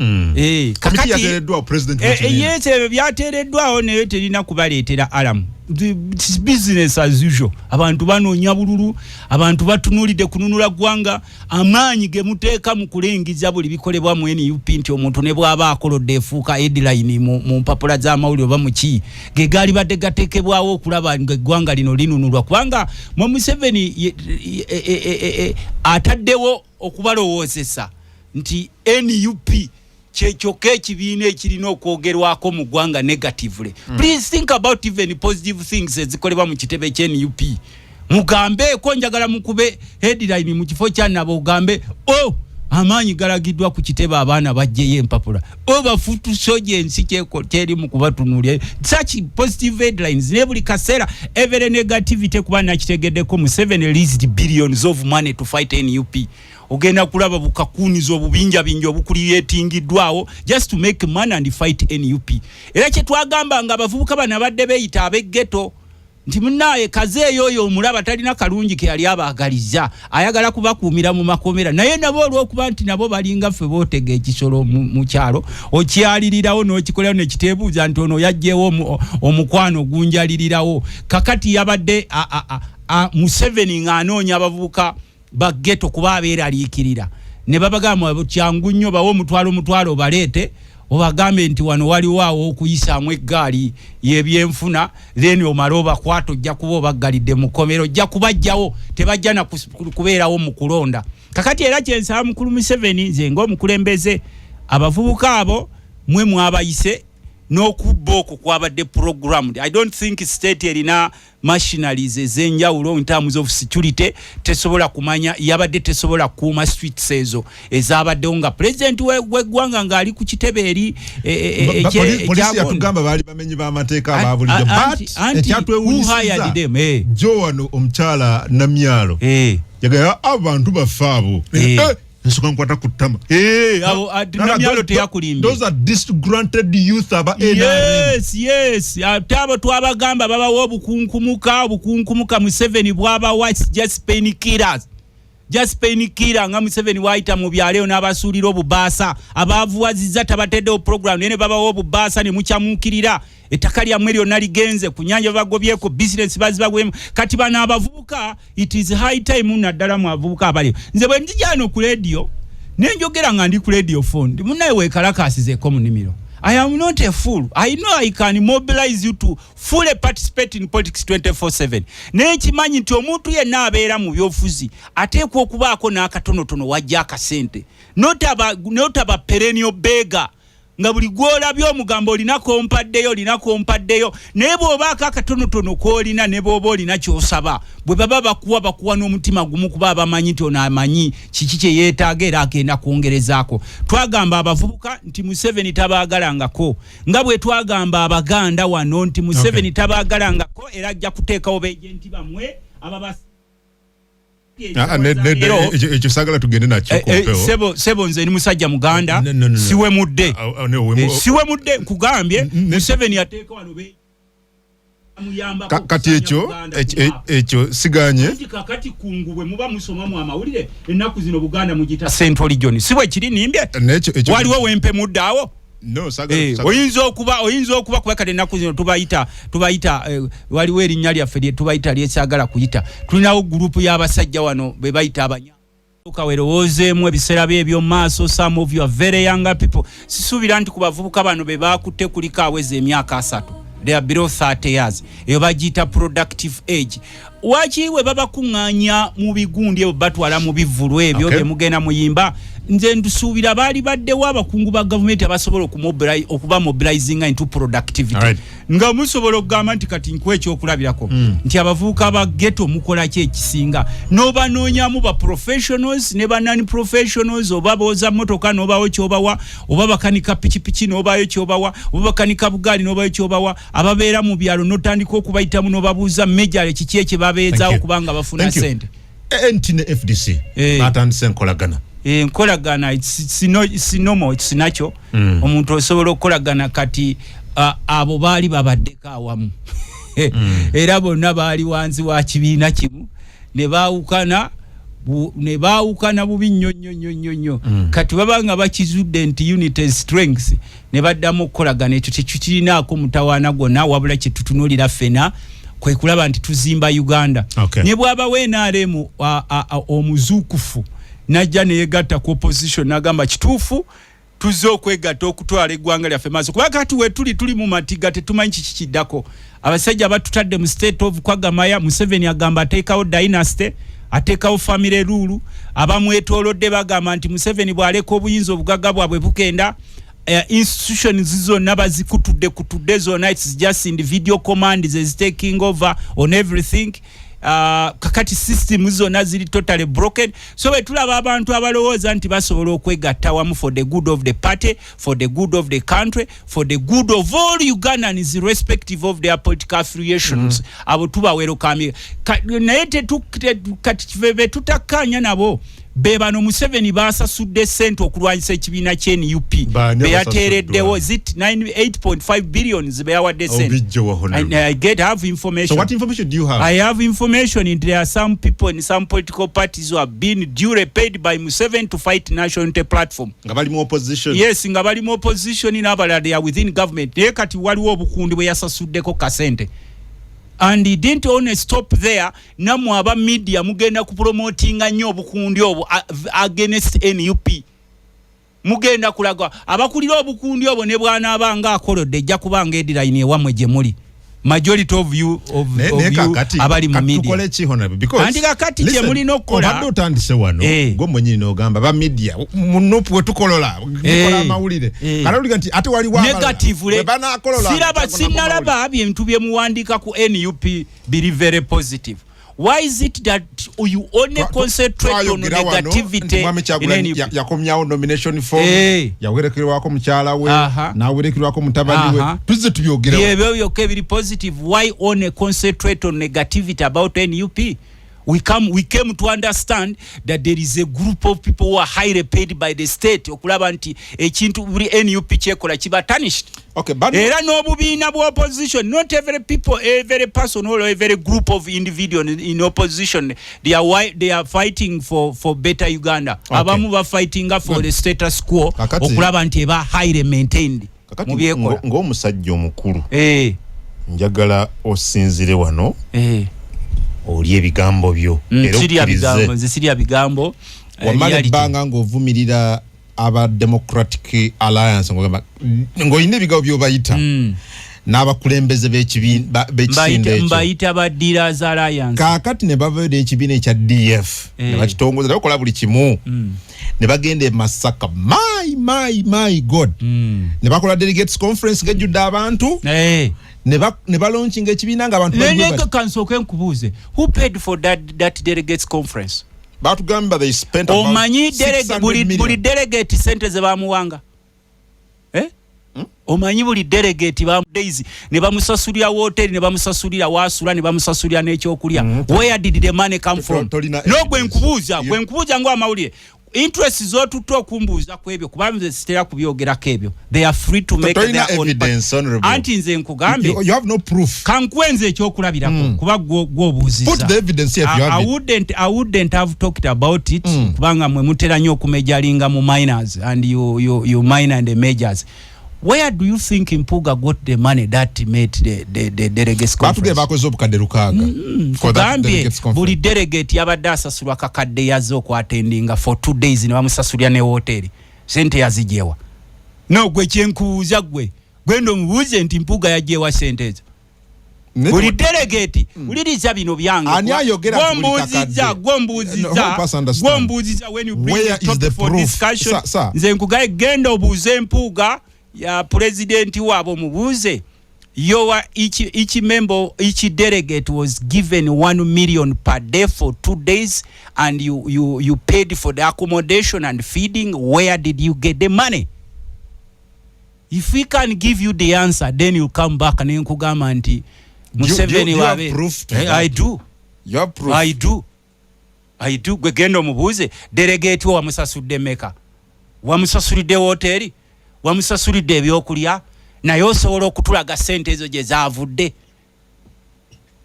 kakati yateereddwawo president yes ebyo byateereddwawo naye terina kubaleetera alamu business as usual abantu banoonya bululu abantu batunuulidde kununula ggwanga amaanyi ge muteeka mu kulengiza buli bikolebwa mu NUP nti omuntu ne bw'aba akolodde efuuka headline mu mpapula z'amawulire oba muki ge gaali badde gateekebwawo okulaba ng'eggwanga lino linunulwa kubanga mu Museveni ataddewo okubalowoozesa nti NUP kyekyoka ekibiina ekirina okwogerwako mu ggwanga negatively please think about even positive things ezikolebwa mu kitebe ky'NUP mugambeeko njagala mukube headline mu kifo kya nabo ogambe amaanyi galagiddwa ku kitebe abaana bajjeyo empapula bafutu soja ensi kyeri mu kubatunuulya such positive headlines ne buli kaseera every negativity kuba nakitegeddeko mu 7 released billions of money to fight NUP ogenda kulaba bukakunizo obubinja bingi obukulietingiddwawo just to make money and fight NUP era kye twagamba nga abavubuka bana badde beeyita ab'eggeto nti munnaye kaze yoyo omulaba talina kalungi ke yali abaagaliza ayagala kubakuumira mu makomera naye nabo olw'okuba nti nabo balinga ffe bootega ekisolo mu kyalo okyalirirawo n'okikolerawo ne kiteebuuza nti ono yajjeewo omukwano gunjalirirawo kakati yabadde Museveni ng'anoonya abavubuka ba ghetto kuba abeeraliikirira ne babagamba kyangu nnyo bawo omutwalo baleete obagambe nti wano waliwo awo okuyisaamu eggaali y'ebyenfuna then omala obakwata ojja kuba obaggalidde mu kkomero ojja kubajjawo tebajja na kubeerawo mu kulonda kakati era kyensaba mukulu Museveni nze ng'omukulembeze abavubuka abo mwe mwabayise n'okubba okwo kwabadde programmed. I don't think state erina machineries ezenjawulo in terms of security tesobola kumanya yabadde tesobola kuuma streets ezo ezabaddewo nga president w'eggwanga ng'ali ku kitebe eri polisi yatugamba baali bamenyi b'amateeka ababulijjo but ekyatwewunyisiza jo wano omukyala Namyalo yagaya abantu baffe abo nsoka nkwata kutama Namyalo teyakulimbe those are disgruntled youth aba yes atabo twabagamba babawo obukunkumuka Museveni bw'abawa just painkillers nga Museveni waayita mu byalo n'abasuulira obubaasa abaavuwazizza tabateddewo program naye ne babawo obubaasa ne mukyamuukirira ettaka lyammwe lyonna ligenze ku nyanja bagobyeko business bazibagwemu kati bano abavubuka it is high time naddala mu abavubuka abaliyo nze bwe ndijano ku radio nenjogera nga ndi ku radio phone munnaye weekalakasizeeko mu nnimiro I am not a fool. I know I can mobilize you to fully participate in politics 24/7. Naye kimanyi nti omuntu yenna abeera mu byofuzi ateekwa okubaako n'akatonotono wajja akasente not aba perennial beggar nga buli gwolabye omugambo olina kompaddeyo naye bw'obaako akatonotono k'olina ne bw'oba olina ky'osaba bwe baba bakuwa n'omutima gumu kuba abamanyi nti ono amanyi kiki kye yeetaaga era agenda kwongerezaako. Twagamba abavubuka nti Museveni tabaagalangako nga bwe twagamba Abaganda wano nti Museveni tabaagalangako era ajja kuteekawo beejenti bamwe ababa ekyo sagala tugende nakyo sebo nze ni musajja muganda siwe mudde nkugambye Museveni yateeka wano kati ekyo siganye kakati kungubwe muba musoma mu amawulire ennaku zino Buganda mugita Central Region siwe kiri nimbye waliwo wempe muddaawo no sagala oyinza okuba kuba kale ennaku zino tubayita waliwo erinnya lyaffe lye tubayita lyesagala kuyita tulinawo gurupu y'abasajja wano be bayita abanya kawerowoozeemu ebiseera by'ebyo maaso some of you are very younger people sisuubira nti ku bavubuka bano be baakutte kuliko aweza emyaka 3 they are below 30 years eyo bagiyita productive age waki we babakuŋŋaanya mu bigundi ebyo batwala mu bivulu ebyo bye mugenda muyimba nze ndusuubira baali baddewo abakungu ba gavumenti abasobola okuba mobilizing into productivity nga musobola okugamba nti kati nkuwa ekyokulabirako nti abavubuka ba ghetto mukola ki ekisinga n'obanoonyamu ba professionals ne ba non professionals oba booza mmotoka n'obawo kyobawa oba bakanika pikipiki n'obayo kyobawa oba bakanika bugaali n'obayo kyobawa ababeera mu byalo n'otandika okubayitamu n'obabuuza mejale kiki ekibabeezaawo kubanga bafuna sente enti ne FDC batandise enkolagana enkolagana sinomo sinakyo omuntu osobola okukolagana kati abo baali babaddeko awamu era bonna baali wansi wa kibiina kimu ne baawukana bubi nnyo kati babanga bakizudde nti unity strengths ne baddamu okukolagana ekyo tekirinaako mutawaana gwonna wabula kye tutunuulira ffena kwe kulaba nti tuzimba Uganda ne bw'aba NRM omuzuukufu najja neyegatta ku opposition nagamba kituufu tuzze okwegatta okutwala eggwanga lyaffe maaso kuba kati we tuli mu matiga tetumanyi kiki kiddako abasajja batutadde mu state of kwagamaya Museveni agamba ateekawo dynasty ateekawo family rule abamwetoolodde bagamba nti Museveni bw'aleka obuyinza obugagga bwabwe bukenda institutions zonna bazikutudde zonna it's just individual commands is taking over on everything kakati system zonna ziri totally broken so we tulaba abantu abalowooza nti basobola okwegatta wamu for the good of the party for the good of the country for the good of all Ugandans irrespective of their political affiliations abo tubawerokamye naye kati tutakkaanya nabo bebano Museveni basasudde sente okulwanyisa ekibiina kye NUP beyateereddewo zit 8.5 billion zibeyawadde sente. I have information. So what information do you have? I have information, and there are some people in some political parties who have been duly paid by Museveni to fight national unity platform. Ngabali mu opposition. Yes, ngabali mu opposition n'abala they are within government. Naye kati waliwo obukundi bwe yasasuddeko kasente. And he didn't only stop there. Namwe aba media mugenda kupromotinga nnyo obukundi obwo against NUP. Mugenda kulaga abakulira obukundi obwo ne bwana abanga akolodde ejja kubanga headline ewamwe gye muli. Majority of you abali mu media. Tukole ki honorable because andika kati kye muli nokola. Obadde otandise wano. Gwe mwennyini n'ogamba ba media munupu wetukolola. Nikola amawulire. Kalawulira nti ate wali wabala. Negative. Siraba sinalaba ebintu bye muwandika ku NUP be very positive. Why is it that you only concentrate on negativity in NUP? Yakomyawo nomination form. Yawerekerwako mukyala we. Nawerekerwako mutabani we. Tuze tubyogera. Byebyo kebiri positive. Why only concentrate on negativity about NUP? We came to understand that there is a group of people who are highly paid by the state okulaba nti ekintu buli NUP kyekola kiba tarnished. Okay, but era n'obubiina bwa opposition, not every people, every person or every group of individuals in opposition they are fighting for better Uganda. Abamu ba fighting for the status quo okulaba nti eba highly maintained. Ng'omusajja omukulu njagala osinzire wano oli ebigambo byo era siriya bigambo wamala ebbanga ng'ovumirira aba Democratic Alliance ng'olina ebigambo by'obayita n'abakulembeze b'ekibiina ekyo mbayita ba Dealers Alliance kaakati ne bavayo n'ekibiina ekya DF ne bakitongoza ne bakola buli kimu ne bagenda e Masaka my God ne bakola delegates conference ng'ejjudde abantu ne balaunchinga ekibiina nga abantu nenga kansooke nkubuuze who paid for that delegates conference? Batugamba they spent about omanyi buli delegate sente ze bamuwanga omanyi buli delegate ba days ne bamusasulira hotel ne bamusasulira wasula ne bamusasulira n'ekyokulya where did the money come from? No gwe nkubuuza ngo amawulire interest zo tutto okumbuuza kwebyo kubanga sitera kubyogerako ebyo they are free to make their own evidence honorable anti nze nkugambe you have no proof kankwenze ekyokulabirako kuba gwobuuziza put the evidence if you have I wouldn't have talked about it kubanga mwe mutera nnyo okumejalinga mu minors and you minor and the majors. Where do you think Mpuga got the money that made the delegates conference? Batuge bakoze obukadde lukaaga for that delegates conference. Buli delegate yabadde asasulwa kakadde yazo kwatendinga for 2 days ne bamusasulya ne hotel. Sente yazijewa. No gwe kyenkuuza gwe ndo mubuuze nti Mpuga yajewa sente ezo. Buli delegate uliriza bino byange gwombuuziza when you bring the topic for discussion nze nkugaye genda obuuze Mpuga ya president wabo mubuuze each member, each delegate was given 1 million per day for 2 days and you paid for the accommodation and feeding. Where did you get the money? If we can give you the answer, then you come back and nkugamba nti Museveni you have proof to I do. You have proof. I do. Gwe genda omubuuze delegate wa musasudde meka wamusasulidde hotel wamusasulidde ebyokulya naye osobola okutulaga sente ezo gye zaavudde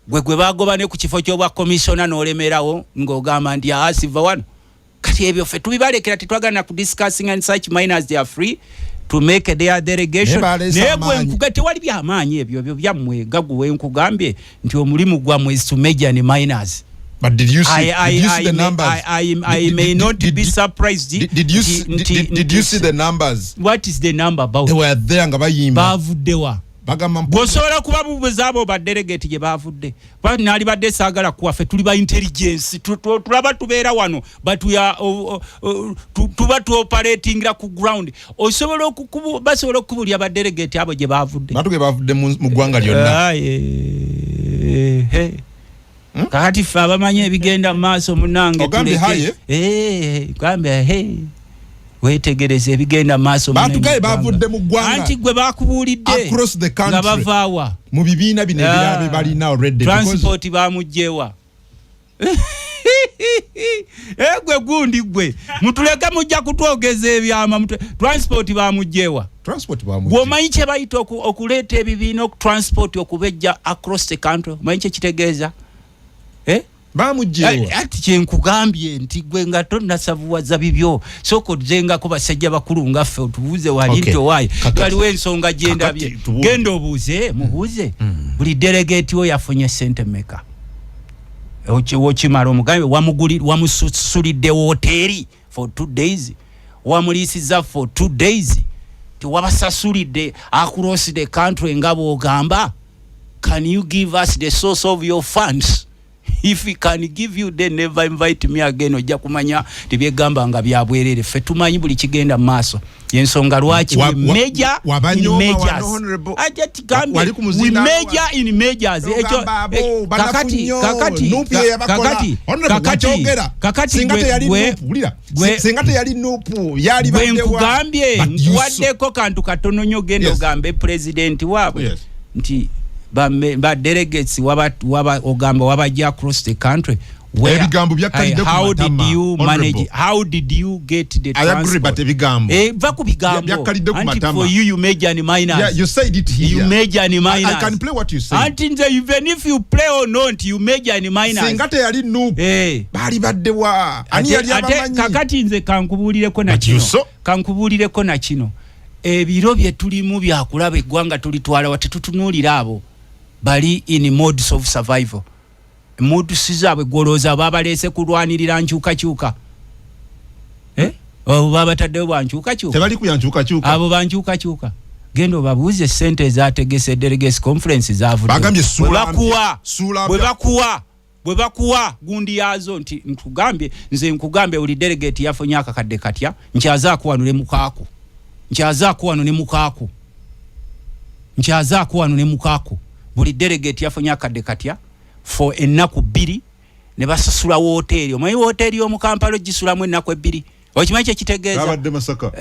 gwe bagoba ne ku kifo ky'obwa commissioner n'olemerawo ng'ogamba nti asiva wano kati ebyo ffe tubibalekera tetwagana ku discussing and such minors they are free to make their delegation naye gwe nkuga tewali byamaanyi ebyo byammwe gaguwe nkugambye nti omulimu gwammwe is to major and minors. But did you see the numbers? I may not be surprised. Did you see the numbers? What is the number about? They were there nga bayimba. Bavuddewa. Bosobola kuba bubuzaabo ba delegate gye bavudde. But nali badde saagala kuwaffe tuli ba intelligence. Tulaba tubeera wano but we are tuba tu operating la ku ground. Osobola basobola okubulya ba delegate abo gye bavudde. Batuge bavudde mu ggwanga lyonna. Kakati ffe abamanye ebigenda mu maaso munange tuleke gambe wetegereze ebigenda mu maaso batugaye bavudde mu ggwanga anti gwe bakubuulidde nga bavaawa mu bibiina bino ebirabe balina already transport bamugjewa Egwe gundi gwe. Mutuleke mujja kutwogeza ebyama transport bamujewa. Transport bamujewa. Womanyi kye bayita okuleeta ebibiina transport okubejja across the country. Omanyi kye kitegeeza? Bamujewa. Ati kye nkugambye nti gwe nga tonnasavuwaza bibyo. Soko zenga ko basajja bakulu ngaffe otubuuze wali nti owaye. Waliwo ensonga gyendabye. Genda obuuze, mubuuze. Buli delegate wo yafunye ssente mmeka? Ochimaro mugambe wamususulidde hoteli for 2 days. Wamulisiza for 2 days. Tiwabasasulidde across the country ngabo ogamba. Can you give us the source of your funds? If we can give you, then never invite me again. Ojja kumanya tibyegamba nga byabwerere. Ffe tumanyi buli kigenda maaso. Yensonga lwaki major in majors. Ajati gambe we major in majors. Kakati singate yali nupu yali baddewa. Gambye ngwaddeko kantu katono nnyo gendo gambe president wabwe. Nti ba delegates waba ogamba wabajja across the country. How did you manage? How did you get the transport? I agree, but ebigambo. Vaku bigambo. For you major and minors. Yeah, you said it here. You major and minors. I can play what you say. Even if you play or not, you major and minors. Singate yali nupu. Bali baddewa. Ani yali abamanyi. Kakati nze kankubulireko na kino. Kankubulireko na kino. Ebiro bye tulimu byakulaba eggwanga tulitwala wate tutunuulira abo. Bali in modes of survival. Modu sizaabwe goloza babalese kulwanirira nkyuka. Babataddewo bankyuka. Tebali kuyankyuka. Abo bankyuka. Gendo babuuze ssente ezategese delegates conference zavudde. Bagambye bwe bakuwa gundi yazo nti nkugambye uli delegate yafunye akakadde katya nkyazaako wano ne mukaako. Buli delegate yafunye akadde katya for ennaku 2 ne basasula hoteli. Omanyi hoteli y'omu Kampala gisulamu ennaku 2. Okimanyi kye kitegeeza? Abadde Masaka.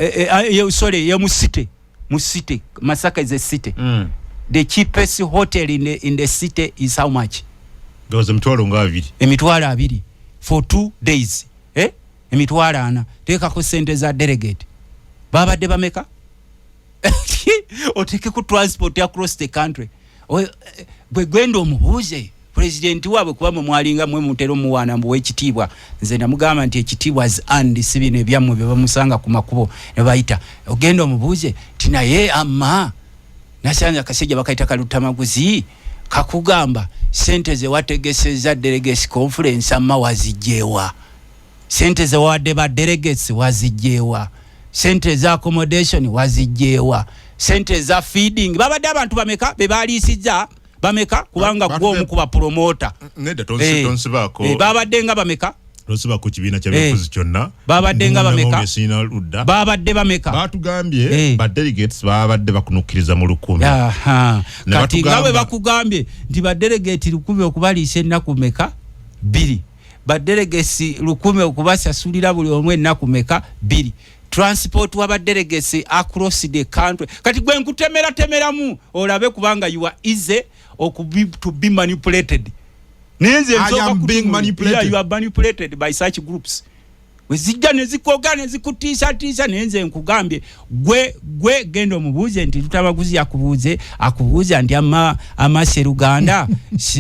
Mu city. Masaka is a city. The cheapest hotel in the city is how much? There was emitwalo 2. Emitwalo 2 for 2 days. Emitwalo 4. Teekako ssente za delegate. Babadde bameka? Oteke ku transport across the country. Gwendo omubuuze president waabwe kuba mwalinga mwe mutero muwana mbuwe ekitiibwa. Nze namugamba nti ekitiibwa and sibino ebyammwe bye bamusanga ku makubo ne bayita. Ogenda omubuuze tinaye amma nasanja kasejja bakayita kalutamaguzi kakugamba sente ze wategeseza delegates conference amma wazijewa. Sente ze wadde ba delegates wazijewa. Sente za accommodation wazijewa. Sente za feeding babadde abantu bameka bebaliisiza bameka kubanga gwo omukuba promoter neda tonsibako babadde nga bameka tonsibako kibiina kya byobufuzi kyonna babadde nga bameka babadde bameka batugambye ba delegates babadde bakunukkiriza mu 10. Kati ngawe bakugambye nti ba delegate 10 okubaliisa ennaku meka 2 ba delegates 10 okubasasulira buli omwe ennaku meka 2. Transport waba delegates across the country. Kati gwe nkutemeramu olabe kubanga you are easy to be manipulated. I am being manipulated. Yeah, you are manipulated by such groups. Wezijja nezikoga nezikutiisa nenze nkugambye gwe gendo mubuuze nti tutabaguzi akubuuze nti amaseruganda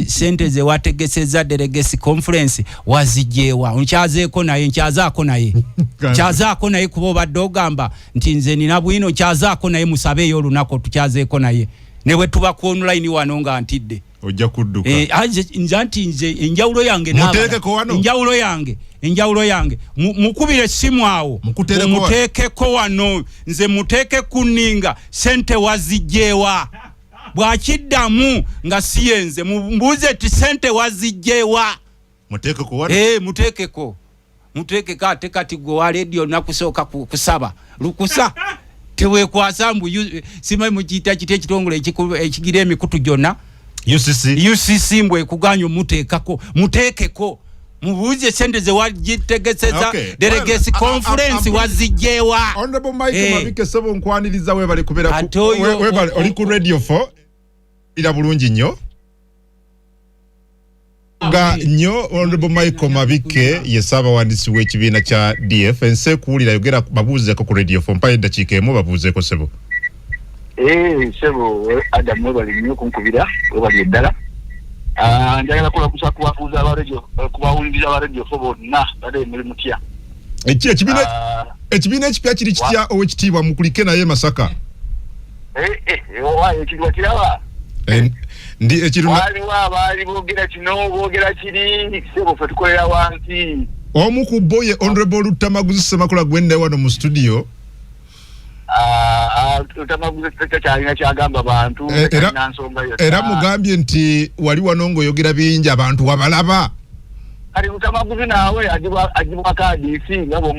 sente ze wategeseza delegates conference wazijewa nkyazaako naye kuba obadde ogamba nti nze nina bwino nkyazaako naye musabeeyo olunaku tukyazeeko naye ne bwe tuba ku online wano nga ntidde ojja kudduka nze enjawulo yange mukubire essimu awo muteekeko wano nze muteeke kunninga sente wazijewa bwakiddamu nga siyenze mbuuze ti sente wazijewa muteekeko ate kati gwe wa radio nakusooka kusaba lukusa tewekwasa mbu simanyi mukiyita kiti ekitongole ekigira emikutu gyonna UCC mbwe kuganya muteekeko mubuuze sente ze wagitegeseza delegates conference wazijewa. Honorable Mike Mabike sebo nkwaniriza webale kubera oli ku radio 4 ila bulungi nnyo ga nnyo Honorable Michael Mabike yesaba wandisi w'ekibiina kya DF ense kuwulira yogera babuuzeko ku radio for mpaye eddakiika emu babuuzeeko sebo. Sebo Adamu bali nnyo kunkubira webali eddala. Njagala kubakusa kubafuuza abaredio kubawuliriza abaredio fo bonna badde muri mutya. Ekibiina ekipya kiri kitya owekitiibwa mukulike naye Masaka. Owaye ekiriwa kiraba. Ndi ekiruna bali boogera kino boogera kiri sebo fe tukolera wansi. Omu ku boye Honorable Lutamaguzi Ssemakula gwende wano mu studio. Lutamaguzi kyalina kyagamba bantu era mugambye nti wali wanongo yogera bingi abantu wabalaba. Ali Lutamaguzi naawe ajibwa kadisi ngabo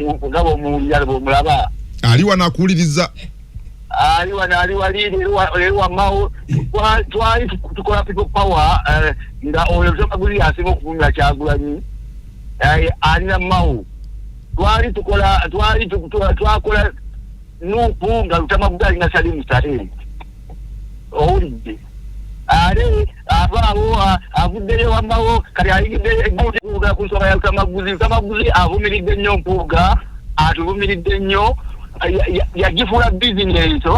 mu yalbo mulaba. Ali wanakuuliriza. Ali wa mao twali tukola people power nga oyo Lutamaguzi asimo kufunga Kyagulanyi alina mao twali twakola nupu nga Lutamaguzi alina Salimu Starehe owulidde abaawo avuddeyo wambawo kati ayigidde empuuga ku nsonga ya Lutamaguzi avumiridde nnyo mpuuga atuvumiridde nnyo yagifuula bizinesi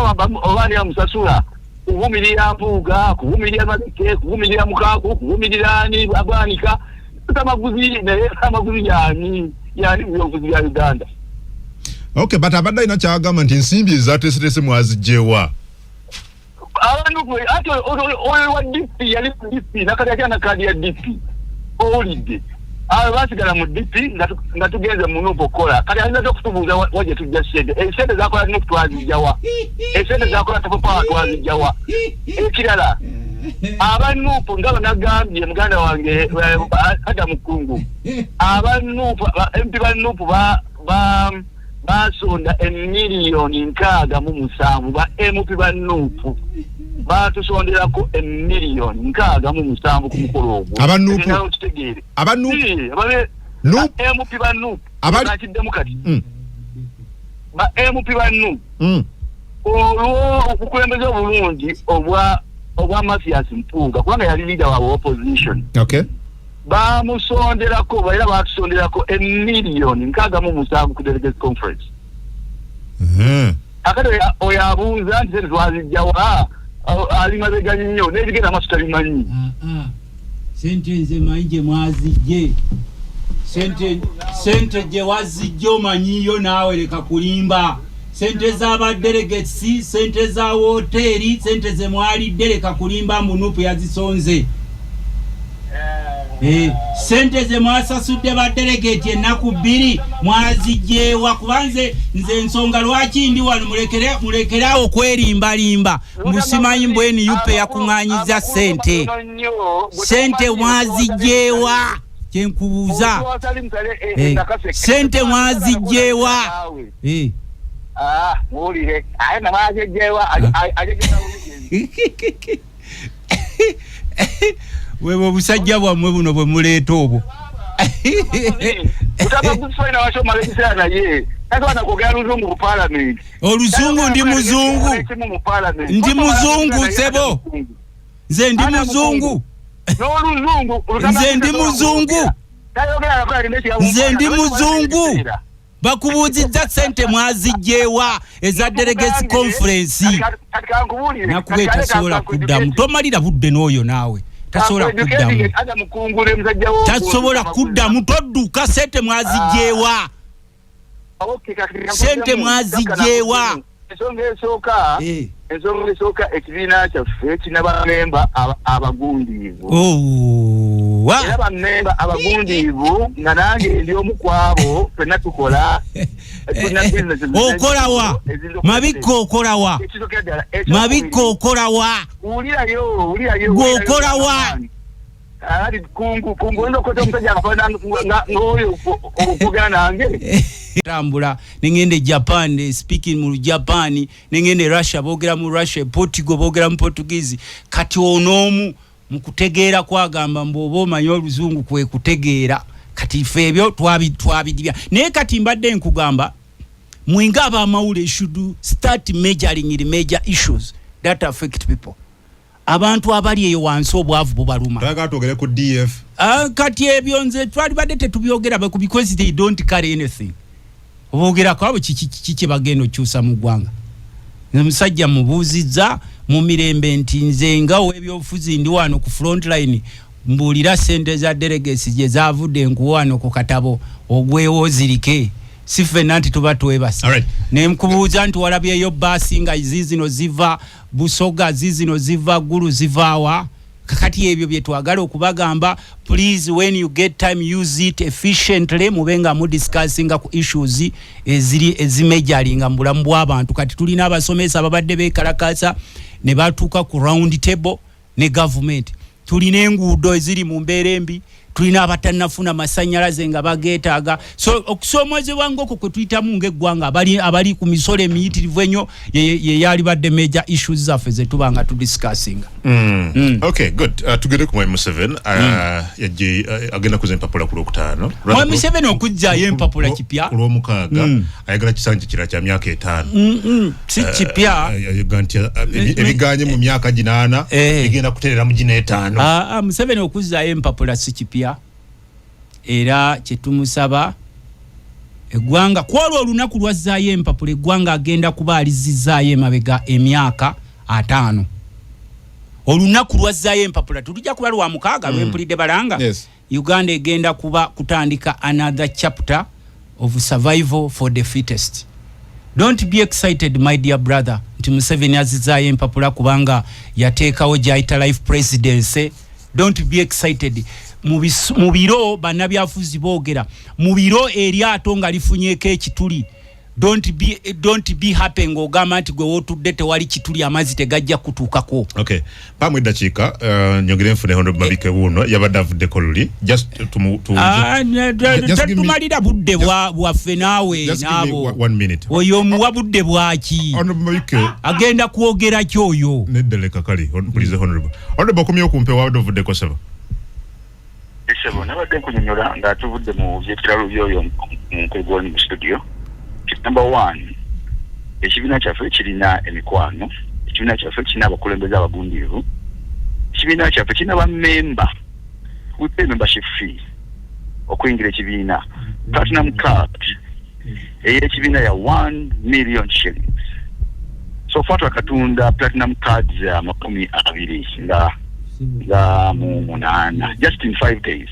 oba niyamusasula kuvumirira mpuuga kuvumirira Mabike kuvumirira Mukaku kuvumirira ani Abwanika Lutamaguzi yani byobufuzi bya Uganda. Okay, but abadde ina kyagamba nti ensimbi ezateesetese mwaziggyewa. Abantu ate oyo wa DP yali DP nakati akyana kadi ya DP owulidde basigala mu DP nga tugenze mu Nuupu okukola kati alina okutubuuza waje tujja sente esente zakola Nuupu twazijjawa esente zakola Tapopawa twazijjawa ekirala aba Nuupu nga banagambye muganda wange Adamu Kungu aba Nuupu MP ba Nuupu basonda emiliyoni 67 ba MP ba Nuupu batusonderako emiliyoni 67 ku mukolo ogwo aba Nuupu MP ba Nuupu abakiddemu kati ba MP ba Nuupu olwo okukulembeza obulungi obwa Mathias Mpuuga kubanga yali leader wa opposition. Okay. Bamusonderako era batusonderako emiliyoni 67 ku delegates conference. Akati oyabuuza nti sente twazijjawa ali mabega nnyo n'ebigenda amaaso tabimanyi. Sente nze manyi gye mwazijje. Sente gye wazijje omanyiyo naawe leka kulimba. Sente z'aba delegates, sente za hoteli, sente ze mwalidde leka kulimba mu Nuupu yazisonze. Sente ze mwasasudde ba delegate ennaku 2 mwazijjeewa kubanze nze ensonga lwaki ndi wano mulekerawo kwerimbalimba musimanyi mbweni yupe yakuŋŋaanyiza sente mwazijjeewa kyenkubuuza sente mwazijjeewa muwulire aye namwazijjeewa wewe obusajja bwammwe buno bwe muleeta obwo oluzungu ndi muzungu sebo nze ndi muzungu bakubuuzizza sente mwazijjeewa eza delegates conference nakuba tasobola kuddamu tomalira budde n'oyo naawe tasobola kuddamu todduka sente mwazijjeewa sente mwazijjeewa ensonga esooka ekibiina kyaffe kirina bamemba abagundiivu era bamemba abagundiivu nga nange ndi omu kwabo ffenna tukola okolawa Mabike okolawa Mabike okolawa gw'okolawa kungu ndokote omusajja akafaana ng'oyo okugana nange tambula nengende Japan speaking mu Japan nengende Russia boogera mu Russia Portugal boogera mu Portuguese kati onoomu mu kutegeera kwagamba mboba omanyi oluzungu kwe kutegeera kati ife ebyo twabidibya naye kati mbadde nkugamba mwinga abamawule should start majoring in major issues that affect people abantu abali eyo wansi obwavu bubaluma taka togere ku DF kati ebyo nze twali badde tetubyogera because they don't carry anything obogera kwabo kiki bagendo kyusa mu gwanga musajja mubuuzizza mu mirembe nti nze nga w'ebyobufuzi ndi wano ku front line mbulira sente za delegates je zavudde nkuwano ku katabo ogwewozirike sife nanti tuba twebasa ne mkubuuza nti walabyeyo basi nga zizino ziva Busoga zizino ziva Gulu zivawa kakati ebyo bye twagala okubagamba please when you get time use it efficiently mubenga mu discussing ku issues ezimejalinga mbulamu bw'abantu kati tulina abasomesa ababadde bekalakasa ne batuuka ku round table ne government tulina enguudo eziri mu mbeera embi tulina abatannafuna masanyalaze nga bageetaaga so okusoomozebwa ng'okwo kwe tuyitamu ng'eggwanga abali ku misolo emiyitirivu ennyo ye yali badde major issues zaffe ze tuba nga tudiscussinga. Okay, good. Tugere ku Mwai Museveni yaje agenda kuza empapula ku Lwokutaano. Mwai Museveni okujjayo empapula kipya ku Lwomukaaga ayagala kisanja kirala kya myaka 5. Si kipya ebiganye mu myaka 8 egenda kuterera mu 5. Museveni okujjayo empapula si kipya era kyetumusaba eggwanga kwolwo olunaku lwazzaayo empapula eggwanga agenda kuba alizizaayo emabega emyaka 5 olunaku lwazzaayo empapula tulujja kuba lwa 6 lwempulidde balanga Uganda egenda kuba kutandika another chapter of survival for the fittest. Don't be excited my dear brother nti Museveni azizaayo empapula kubanga yateekawo gy'ayita life presidency. Don't be excited. Mubiro bannabyafuzi boogera mubiro eryato nga lifunyeeko ekituli don't be happy ng'ogamba nti gwe wotudde tewali kituli amazzi tegajja kutuukako. Okay, pamwe eddakiika nyongere nfune Honorable Mabike Wuuno yabadde avuddeko luli just tumalira budde bwaffe naawe naabo oyo omuwa budde bwaki agenda kwogera kyoyo neddeleka kali please Honorable okumye okumpe wabadde ovuddeko seba Sebo nabadde nkunyonyola nga tuvudde mu byekiralo byoyo mu kwegoni mu studio. Number 1 ekibiina kyaffe kirina emikwano, ekibiina kyaffe kirina abakulembeze abagundiivu, ekibiina kyaffe kirina bammemba we pay membership fee okuyingira ekibiina platinum card ey'ekibiina ya 1 million shillings. So far twakatunda platinum cards 20 nga mu munana just in 5 days.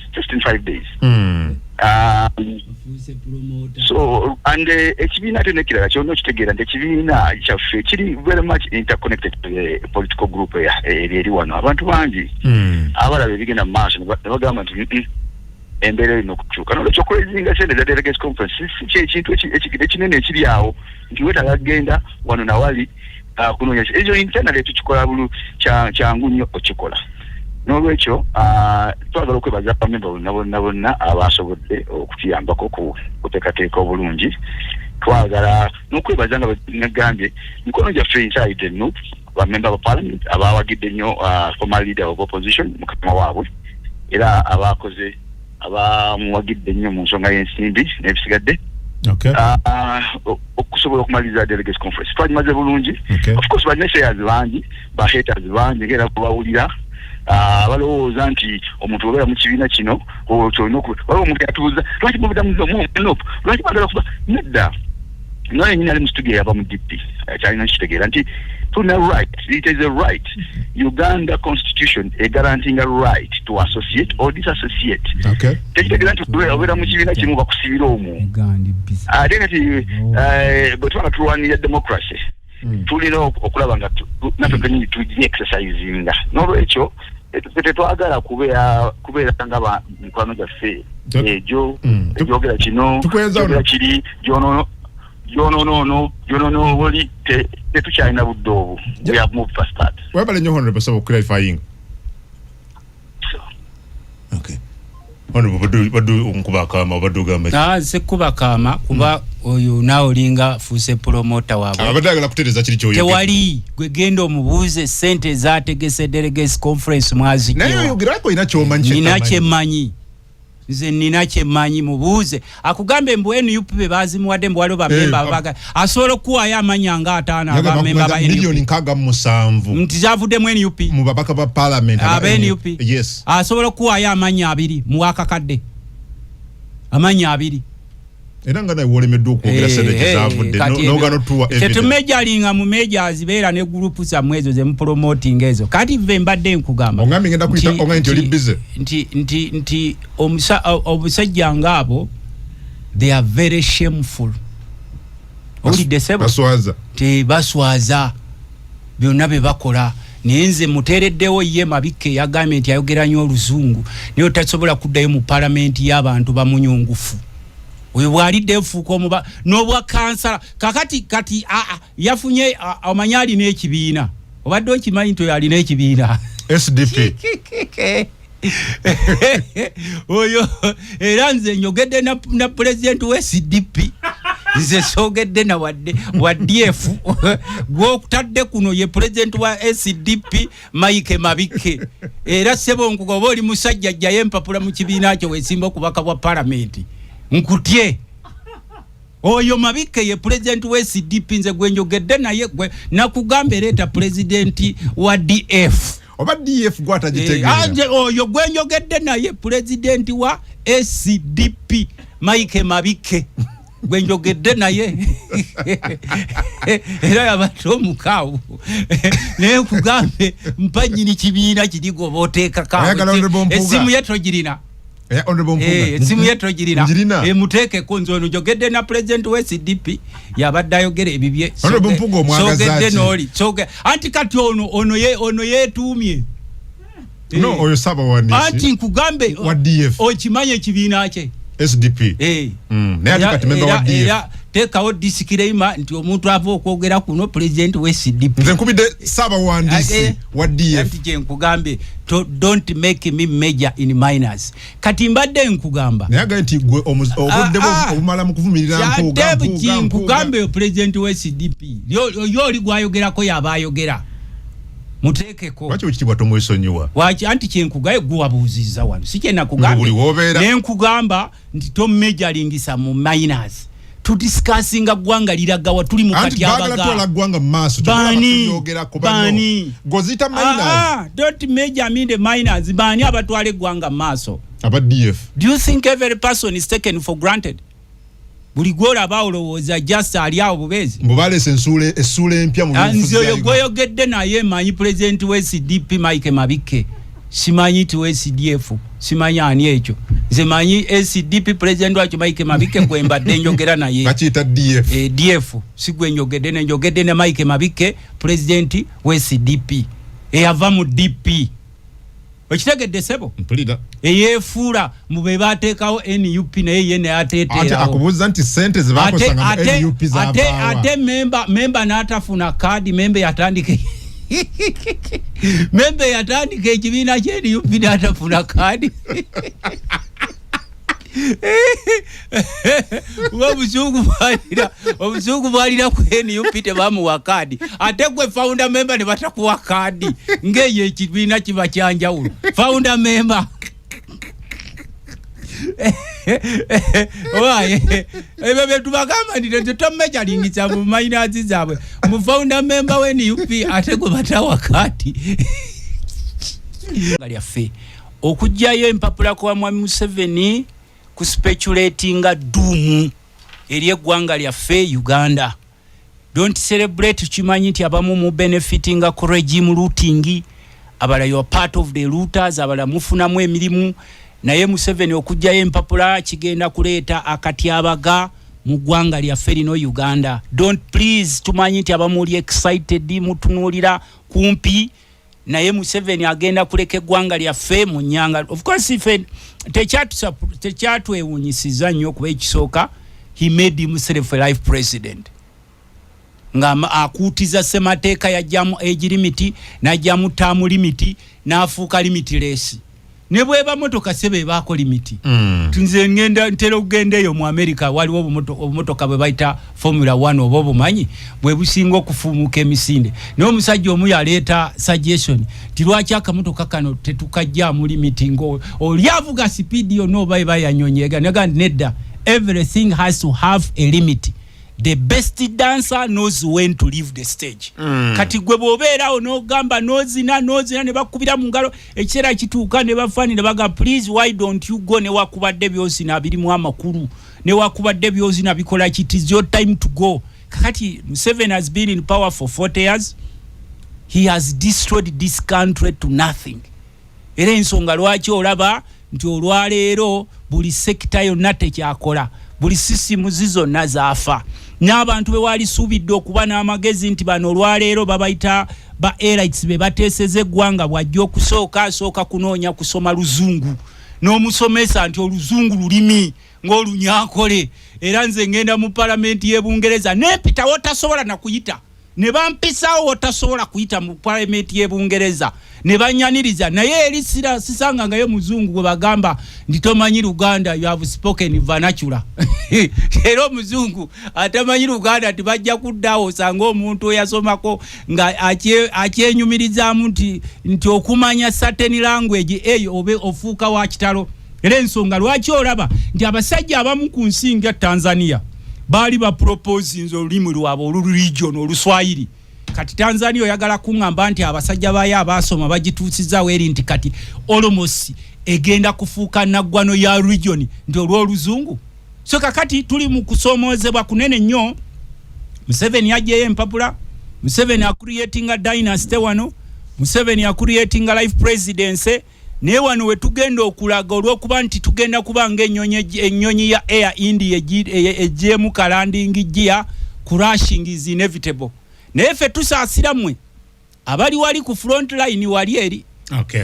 So and ekibiina tenekirala kyonna kitegeera nti ekibiina kyaffe kiri very much interconnected to the political group eri wano abantu bangi abalaba ebigenda mu maaso ne bagamba nti embeera erina okukyuka nolwekyo okulezinga sente za delegates conference si ekintu ekinene ekiri awo nti wetaaga kgenda wano nawali kunoonya ekyo internally tukikola bulu kyangu nnyo okikola. Nolwekyo twagala okwebaza abamemba bonna abasobodde okutuyambako okuteekateeka obulungi. Twagala n'okwebaza nga nagambye mikono gyaffe inside eno bamemba ba parliament abawagidde nnyo former leader of opposition mukama waabwe era abakoze abamuwagidde nnyo mu nsonga y'ensimbi n'ebisigadde okusobola okumaliza delegates conference. Twagimaze bulungi. Of course bannasayers bangi bahaters bangi ngera kubawulira balowooza nti omuntu obeera mu kibiina kino kyolina waliwo omuntu yatuuza lwaki mubudamuza omunopu lwaki bagala kuba nedda naye nyina ali mu studio yava mu DP kyalina kitegeera nti tulina right, it is a right. Uganda constitution a guaranteeing a right to associate or disassociate. Tekitegeera nti obeera mu kibiina kimu bakusibira omwo ate nti bwe twala tulwanirira democracy tulina okulaba nga naffe kenyini tugi exercisinga n'olwekyo tetwagala kubeera nga mikwano gyaffe egyo egyogera kino egyogera kiri gyonono woli tetukyalina budde obwo. We have moved past that. Webale nnyo Honorable Sabo clarifying. Okay. Honorable badu nkubakama badu gamba. Sekubakama kuba oyo naolinga fuse promoter wabwe. Abadagala kutereza kiri kyoyo. Tewali gwe gendo omubuuze sente zategese delegates conference mwazi. Nayo yogirako inakyoma nche. Inache manyi. nze nina kyemanyi mubuuze akugambe mbu NUP be bazimuwadde mbu waliwo bamemba abaga asobola okuwaayo amanya nga 5 abamemba ba milioni 67 nti zavuddemu NUP mu babaka ba parliament aba NUP yes asobola okuwaayo amanya 2 mu wakakadde amanya 2 era nga nawe wolemeddwa okwogera sente zavudde n'ogano tuwa evidence tetumejalinga mu majors beera ne group zammwe ezo ze mu promoting ezo kati ve mbadde nkugamba ongambi ngenda kuyita ongambi nti oli busy nti omusajja ngabo they are very shameful olidde sebo baswaza byonna bye bakola nenze mutereddewo ye Mabike yagambye nti ayogera nnyo oluzungu niyo tasobola kuddayo mu parliament y'abantu bamunyungufu oyo bwalidde efuuka omuba n'obwa kansala kakati yafunye amanyali n'ekibiina obadde okimanyi nti oyo alina ekibiina SDP oyo era nze njogedde na president we SDP nze sogedde na wa DF gw'okutadde kuno ye president wa SDP Mike Mabike era sebo nkugoba oli musajja ajjayo empapula mu kibiina kyo weesimba okubaka bwa parliament nkutye oyo Mabike ye president we SDP nze gwenjogedde naye gwe nakugambe leta president wa DF oba DF gwata jitegeera oyo gwenjogedde naye president wa SDP Mike Mabike gwenjogedde naye era yabato mukawo naye kugambe mpanyini kibiina kirigo boteeka kawo esimu yetogirina simu yetrogirina muteke konzo njogedde na president we SDP yabadde ayogera ebibye sogedde noli anti kati ono yetumye no oyo saba wandisi anti nkugambe okimanye ekibiina kye SDP naye kati member wa DF tekawo disikirema nti omuntu ava okwogera kuno president we SDP nze nkubidde saba wandisi wa DF anti je nkugambe don't make me major in minors kati mbadde nkugamba naye agaye nti gwe obudde obumala mu kuvumirira nkugambe president we SDP yo oli gwayogerako yabayogera mutekeko wachi ukitibwa tomwesonyiwa wachi anti kyenkugaye guwabuziza wano sikyena kugambe nenkugamba nti tommejjalingisa mu minors to discussinga gwanga liragawa tuli mu kati abaga anti bagala gwanga maso bani gozita minors don't major me the minors bani abatwale gwanga maso aba DF do you think every person is taken for granted buli gora bawolowoza just ali awo bubezi mbale esule empya mu nzo yogoyogedde naye manyi president we SDP Mike Mabike simanyi ti we CDF simanyi ani ekyo nze manyi SDP president wacho Mike Mabike kwembadde njogera naye kachita DF DF sigwe njogedde ne Mike Mabike president we SDP yava mu DP okitegedde sebo mpulira eyefuula mu be bateekawo NUP naye yene ateeterawo ate akubuuza nti sente ze bakosanga mu NUP z'abaawa ate memba n'atafuna kaadi memba yatandike memba yatandika ekibiina kye NUP n'atafuna kaadi obusuugu bwalira ku NUP tebamuwa kaadi ate gwe founder member ne batakuwa kaadi ng'eyo ekibiina kiba kyanjawulo founder member oye ebyo betubagamba nti tetomejjalingisa mu minors zaabwe mu founder member we NUP ate gwe batawa kaadi lyaffe okujjayo empapula kwa Mwami Museveni ku speculatinga dumu eri eggwanga lyaffe Uganda. Don't celebrate chimanyi nti abamu mu benefitinga ku regime looting abala you are part of the looters abala mufunamu emirimu naye Museveni okujjayo empapula kigenda kuleeta akatyabaga mu ggwanga lyaffe lino Uganda. Don't please tumanyi nti abamu oli excited mutunuulira kumpi naye Museveni agenda kuleka eggwanga lyaffe mu nnyanga. Of course ife tekyatwewunyisiza nnyo kuba ekisooka he made himself a life president nga akuutiza ssemateeka yajjamu age limit n'ajjamu term limit n'afuuka limitless ne bweba motoka sebe bako limiti tunze ngenda ntero kugendeyo mu America waliwo obumotoka bwe baita Formula 1 obobo manyi bwe busingo kufumuka emisinde no musajja omu yaleta suggestion tilwachi akamotoka kano tetukajja mu limiti ngo olyavuga speed yo no bye yanyonyega naga nedda everything has to have a limit. The best dancer knows when to leave the stage. Kati gwe bobera ono gamba nozina ne bakubira mu ngalo ekera kituuka ne bafani ne baga please why don't you go ne wakubadde byosi na biri mu amakuru ne wakubadde byosi na bikola kiti is your time to go. Kati Museveni has been in power for 40 years. He has destroyed this country to nothing. Era ensonga lwaki olaba nti olwaleero buli sekita yonna tekyakola buli sisimu zizo nazaafa n'abantu be wali subidde okuba n'amagezi nti bano olwaleero babayita ba elites be bateeseze eggwanga bwajja asooka kunoonya kusoma luzungu n'omusomesa nti oluzungu lulimi ng'olunyakole era nze ngenda mu palamenti y'Ebungereza nepita wotasobola na kuyita ne bampisawo wotasobola kuyita mu palamenti y'Ebungereza ne banyaniriza naye erisira sisanga ngayo muzungu gwe bagamba nditomanyi Luganda you have spoken vernacular era muzungu atamanyi Luganda tibajja kuddawo sanga omuntu yasomako nga akyenyumirizamu nti okumanya certain language eyo obe ofuuka wa kitalo era ensonga lwaki olaba nti abasajja abamu ku nsi nga Tanzania bali ba proposing olulimi lwabo oluregion oluswahili kati Tanzania oyagala kungamba nti abasajja baya abasoma bagituusizawo eri nti kati almost egenda kufuuka naggwano ya region nti olw'oluzungu so kakati tuli mu kusomoozebwa kunene nnyo. Museveni ajjeyo empapula, Museveni creating a dynasty wano, Museveni creating a life presidency ne wano we tugenda okulaga olw'okuba nti tugenda kubanga ennyonyi ya Air India ejjemu landing gear crashing is inevitable. Naye ffe tusaasira mmwe abali wali ku front line wali eri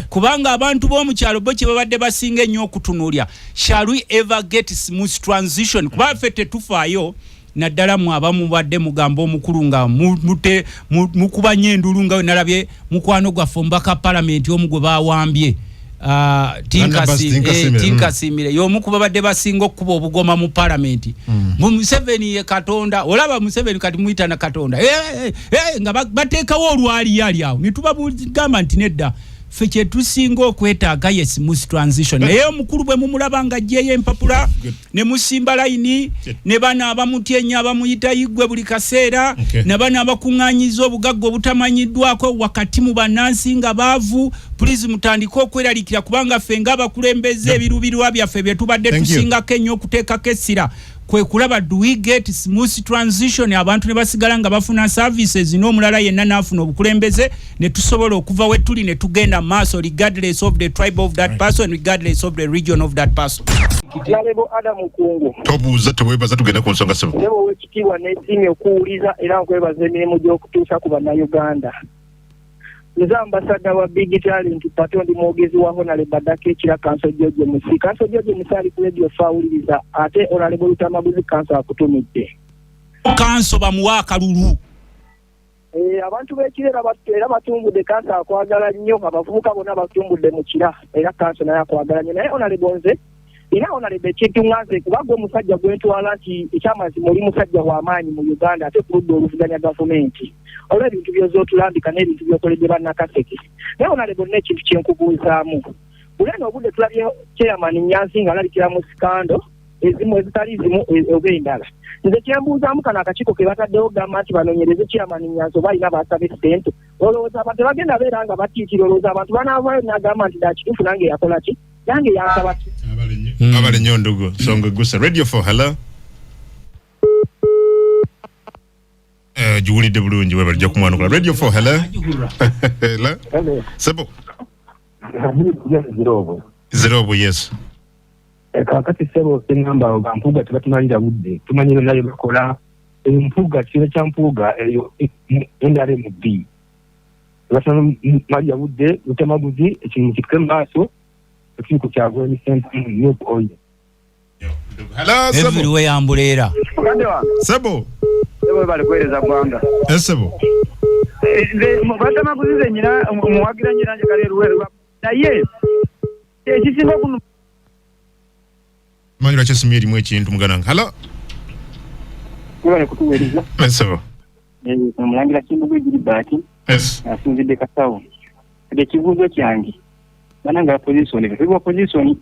kubanga abantu b'omu kyalo bo kye babadde basinga ennyo okutunuulya. Shall we ever get smooth transition? Kuba ffe tetufaayo naddala mu abamu badde mugamba omukulu nga mukubanya endulu nga we nalabye mukwano gwaffe omubaka palamenti omu gwe baawambye Tinkasimire y'omukuba badde basinga okuba obugoma mu palamenti. Museveni ye Katonda olaba Museveni kati muyita na Katonda nga bateekawo olwali yali awo ne tubagamba nti nedda ffe kye tusinga okwetaaga ye smooth transition naye omukulu bwe mumulaba nga ajjeyo empapula ne musimba layini ne bana abamutyenya abamuyita yiggwe buli kaseera ne bana abakuŋŋaanyiza obugagga obutamanyiddwako wakati mu bannansi nga baavu please mutandike okweraliikira kubanga ffe ng'abakulembeze ebirubirwa byaffe bye tubadde tusingako ennyo okuteekako essira kwe kulaba do we get smooth transition abantu ne basigala nga bafuna services n'omulala yenna n'afuna obukulembeze ne tusobola okuva we tuli ne tugenda maaso regardless of the tribe of that person regardless of the region of that person. Nalebo Adam Kungu tobuuza tebwebaza tugenda ku nsonga sebo lebo wekitiibwa n'essimu okuwuliza era nkwebaza emirimu gy'okutuusa ku bannayuganda. Nze ambasada wa Big Talent Pato ndi mwogezi wa Honorable Badake ekira Kanso George Musi. Kanso George Musi ali ku radio fawuliriza ate Honorable Lutamaguzi Kanso akutumidde. Kanso bamuwa akalulu. Abantu b'ekirera era batumbudde Kanso akwagala nnyo abavubuka bonna batumbudde mu kira era Kanso naye akwagala nnyo naye Honorable nze era Honorable ekintu kubanga omusajja gwentwala nti ekyamazima oli musajja w'amaanyi mu Uganda ate ku ludda oluvuganya gavumenti. Olwa ebintu by'ozootulambika n'ebintu by'okoledde bannakaseke. Naye Honorable n'ekintu kye nkubuuzaamu. Buleno obudde tulabye Chairman Nyanzi ng'alabikira mu sikando ezimu ezitali zimu oba endala. Nze kyembuuzaamu kano akakiiko ke bataddewo gamba nti banoonyereze Chairman Nyanzi oba alina baasabe ssente. Olowooza abantu tebagenda beera nga batiitira olowooza abantu banaavaayo n'agamba nti dakituufu nange yakola ki? Nange yansaba ki? Abale nnyo ndugu songa gusa Radio 4 hello. Juwulidde bulungi we balijja kumwanukula Radio 4 hello. Hello. Sebo. Zero yes. Kakati sebo ngamba mpuga tebatumanyira budde tumanyire nayo bakola mpuga kire kya mpuga eyo endale mu B. Batumanyira budde Lutamaguzi ekintu kikembaso ekintu kyagwe ni sente new oil. Hello Sebo. Everywhere ambulera. Sebo. Sebo bali kwereza gwanga. Sebo. Lutamaguzi nyina muwagira nyina kale ruwe naye ekisinga kuno manyi chesimiri mwe kintu mugananga hello wale kutuweleza eso mulangira kintu gwegiri bati asinzidde kasawo ade kibuzo kyange bananga position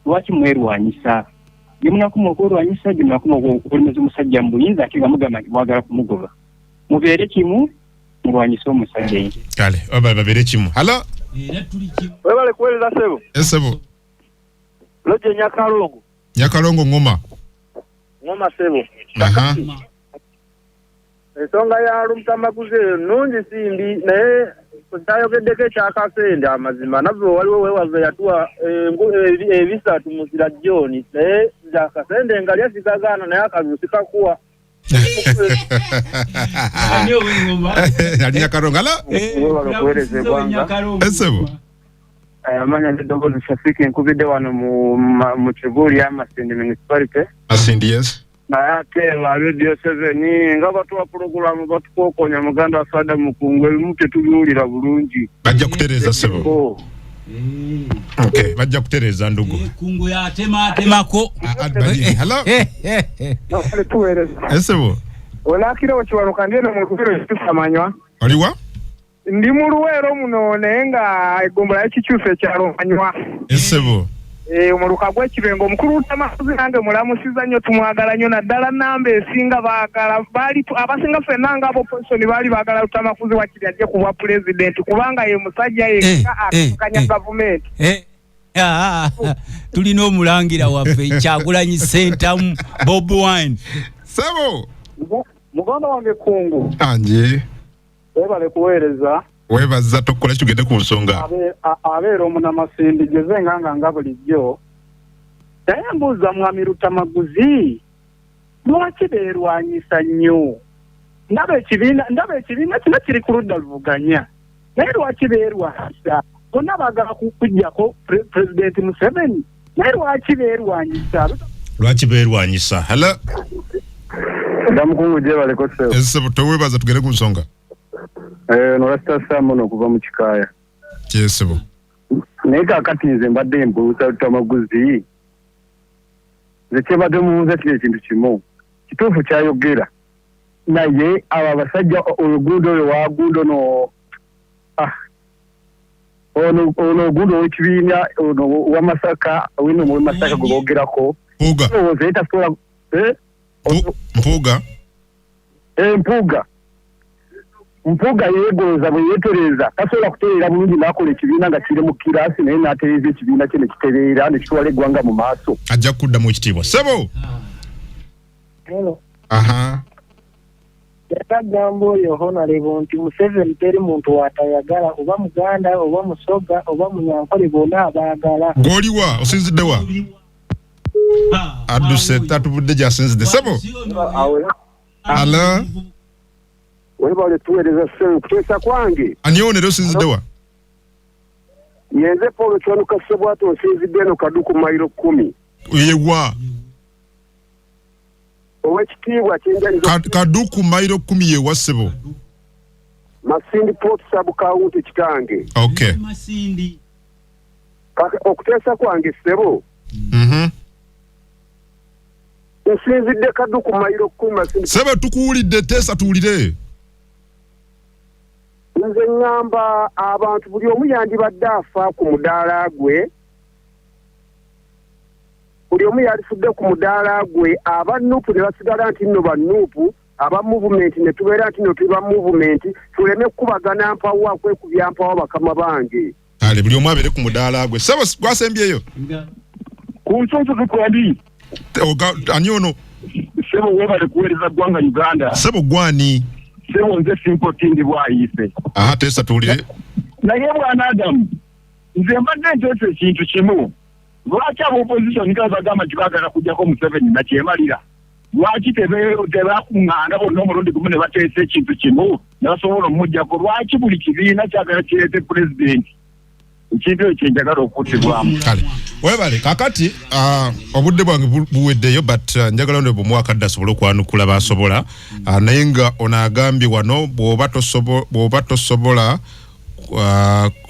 lwaki mwerwanyisa yemunakuma okulwanyisa yemunakuma okulimeza omusajja mbuyinza ate nga mugamba nti mwagala kumugoba mubeere kimu mulwanyisa omusajja kale oba babeere kimu hello webale kuweleza sebo esebo loje Nyakalongo ngoma sebo aha ensonga ya Lumutamaguzi nungi simbi naye kutayogedeko ekyakasende amazima nabwe waliwo wewave yatuwa ebisatu muzira John naye akasende nga lyasigagana naye akalusi kakuwa nali Nyakalongo esebo amanya ndogo Shafiki nkubide wano mu Kibuli Masindi municipality Masindi yes na ate la radio 7 nga batu wa program batukokonya muganda afada mukungwe mute tubyulira bulungi bajja kutereza sebo okay bajja kutereza ndugu kungu ya temako hello no tuwereza esebo olakira wachiwaruka ndiye mu kufiro kisamanywa oliwa ndi mu Luwero muno nenga egombola y'ekikyuso kyarumanywa esebo omuluka gw'ekibengo omukulu Lumutamaguzi nange mulamusiza nnyo tumwagala nnyo naddala namba esinga baagala baali abasinga ffenna nga opposition baali baagala Lumutamaguzi wakiri ajje ku bwa president kubanga ye musajja yekka atukanya gavumenti tulina omulangira waffe Kyagulanyi Sentamu Bob Wine sebo mugondo wange kungu anje webale kuweereza webaza tokola tugende ku nsonga abeera omunamasindi geze nga bulijjo naye mbuuza mwami Lumutamaguzi lwaki beerwanyisa nnyo ndaba ekibiina kino kiri ku ludda luvuganya naye lwaki beerwanyisa bonna baagala kujjako pulezidenti Museveni naye lwaki beerwanyisa hello ndamukungu gyebaleko sebo esebo towebaza tugende ku nsonga Norasta Samono kuva mu Kikaaya. Kyesebo. Naye kakati nze mbadde mbuuza Lumutamaguzi. Nze kyebadde mubuuza kiri ekintu kimu. Kituufu kyayogera. Naye abo abasajja oluguudo olwo waguudo no ono oguudo w'ekibiina ono w'Amasaka wino mu Masaka gwe boogerako. Mpuuga. Mpuuga. Mpuuga yeegoza bwe yeetereza tasobola kutereera bulungi n'akola ekibiina nga kiri mu kirasi naye n'atereeza ekibiina kye ne kitereera ne kitwala eggwanga mu maaso ajja kuddamu ekitiibwa sebo yatagamba oyo honorable nti Museveni teri muntu watayagala oba Muganda oba Musoga oba Munyankole bonna abaagala gw'oliwa osinziddewa adduse tatubudde gy'asinzidde sebo ala webale tuweereza sebo kuteesa kwange ani onero osinziddewa yenze Paul Kyanuka Ssebwato osinzidde eno Kaduku mayiro 10 yewa owekitiibwa kyenjalizo Kaduku mayiro 10 yewa sebo Masindi Port Sub County kitange okay Masindi okuteesa kwange sebo nsinzidde Kaduku mayiro 10 Masindi sebo tukuwulidde teesa tuwulire nze ngamba abantu buli omu yandibadde afa ku mudaala gwe buli omu yalifudde ku mudaala gwe aba nuupu ne basigala nti nno banuupu aba movement ne tubeera nti nno tuli ba movement tuleme kubagana mpawa kwekubya mpawa bakama bange ale buli omu abeere ku mudaala gwe sebo gwasembyeyo ku nsonso tukwandi ani ono sebo webale kuweereza ggwanga Uganda sebo gwani sebo nze simpotindi bwayise teesa tuwulire naye bwana Adamu nze mbadde nteesa ekintu kimu lwaki aba opposition bagamba kibagala kujjako Museveni nakyemalira lwaki tebakuŋŋaana bonna omulundi gumu ne bateesa ekintu kimu ne basobola omujjako lwaki buli kibiina kyagala kireete pulezidenti ekintu ekyo njagala okuttibwamu kale webale kakati obudde bwange buweddeyo but njagala ndo bumwakadde asobole okwanukula basobola naye nga ono agambye wano bw'oba tosobola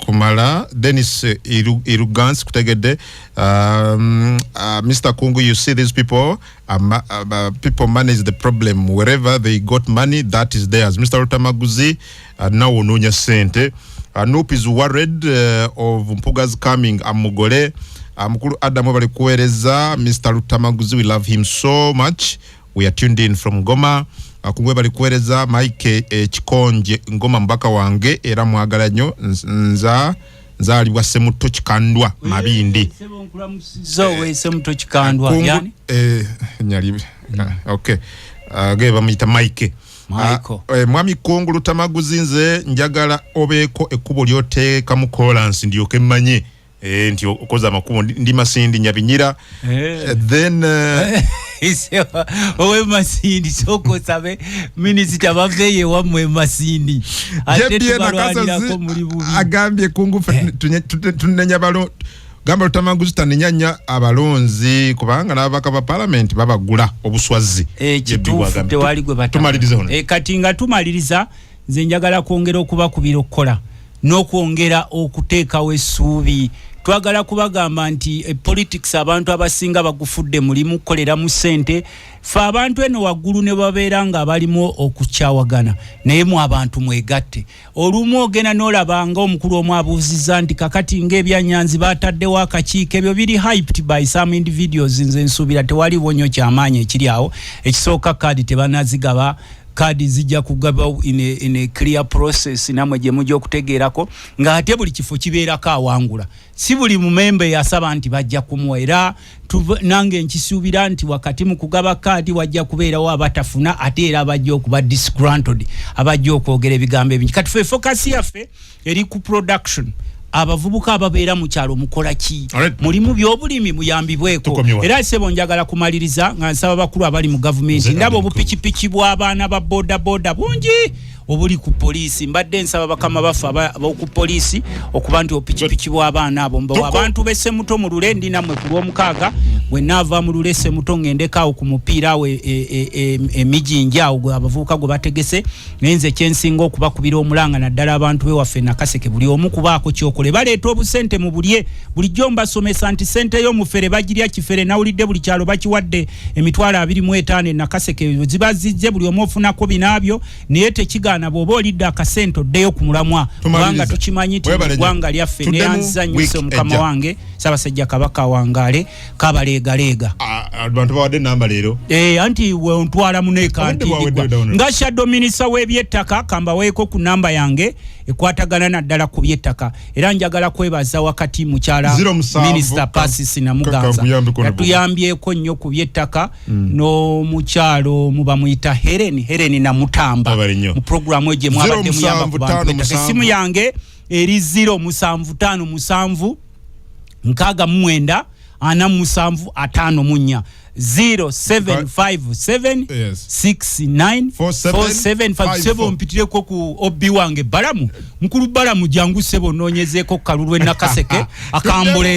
kumala Dennis Irugans kutegede Mr. Kungu, you see these people people manage the problem wherever they got money, that is theirs. Mr. Rutamaguzi now ononya sente. Nope is worried of Mpuga's coming. Amugole Mukulu Adamu bali kuwereza. Mr. Rutamaguzi, we love him so much. We are tuned in from Goma. Kungwe bali kuwereza Mike Chikonje Ngoma mbaka wange era mwagala nnyo nzali wa Semuto Kikandwa Mabindi. Zowe Semuto Kikandwa yani nyali okay geba mita Mike mwami Kungu Rutamaguzi nze njagala obeko ekubo lyote kamukolansi ndiyo kemmanye nti okoza makubo ndi Masindi Nyabinyira then owe Masindi soko sabe minisita baveye wamwe Masindi ate tubalwanira ko muri bubi agambye Kungu tunenya balo gamba Rutamaguzi tanenya abalonzi kubanga nabaka ba parliament babagula obuswazi kitufu tewali gwe batumaliriza hono kati nga tumaliriza nze njagala kwongera okuba kubiro kola n'okwongera okuteekawo essuubi. Twagala kubagamba nti politics abantu abasinga bagufudde mulimu kolera mu sente fa abantu eno waggulu ne babeera nga balimu okukyawagana naye mu abantu mwegatte olumu ogenda n'olabanga omukulu omu abuuzizza nti kakati ng'ebyanyanzi bataddewo akakiiko ebyo biri hyped by some individuals nze nsuubira tewali bwonyo kyamaanyi ekiri awo ekisooka kaadi tebanazigaba kadi zijja kugaba in a clear process namwe je mujja okutegeerako nga ate buli kifo kibeerako awangula si buli mumembe yasaba nti bajja kumwera nange nkisuubira nti wakati mu kugaba kadi wajja kubeerawo abatafuna ate era abajja okuba disgruntled abajja okwogera ebigambo ebingi kati fe focus yaffe eri ku production abavubuka ababeera mu kyalo mukola ki mulimu by'obulimi muyambibweko era sebo njagala kumaliriza nga nsaba bakulu abali mu government ndabo obupikipiki bw'abaana ba boda bungi obuli ku poliisi mbadde nsaba bakama bafa ku poliisi okuba nti opikipiki bw'abaana abo mbo abantu bese muto mu lule ndi namwe ku lw'omukaaga bwe naava mu lule se muto ngendekaawo ku mupiira we emijinja awo abavubuka gwe bategese nenze kyensinga okubakubira omulanga naddala abantu bewaffe nakaseke buli omu kubaako kyokole baleeta obusente mu buliye bulijjo mbasomesa nti sente y'omufere bagirya kifere nawulidde buli kyalo bakiwadde emitwalo 25 nakaseke ziba zijje buli omu ofunako binaabyo naye tekigaana bw'oba olidde akasente oddeyo ku mulamwa kubanga tukimanyi ti eggwanga lyaffe neyanzanyuse omukama wange Ssaabasajja Kabaka wangaale kabaleegaleega abantu bawadde namba leero anti we ontwala muneeka nti nga shadow minister w'ebyettaka kambaweeko ku namba yange ekwatagana naddala ku byettaka era njagala kwebaza wakati mukyala minister Pasisi Namuganza yatuyambyeko nnyo ku byettaka n'omukyalo muba muyita Helen Namutamba mu programu gye mwabadde muyamba ku bantu esimu yange eri 0757 nkaga mwenda ana musanvu atano munya 0757694757 mpitireko ku obi wange balamu mukulu balamu jangu sebo nonyezeko kalulwe nakaseke akambule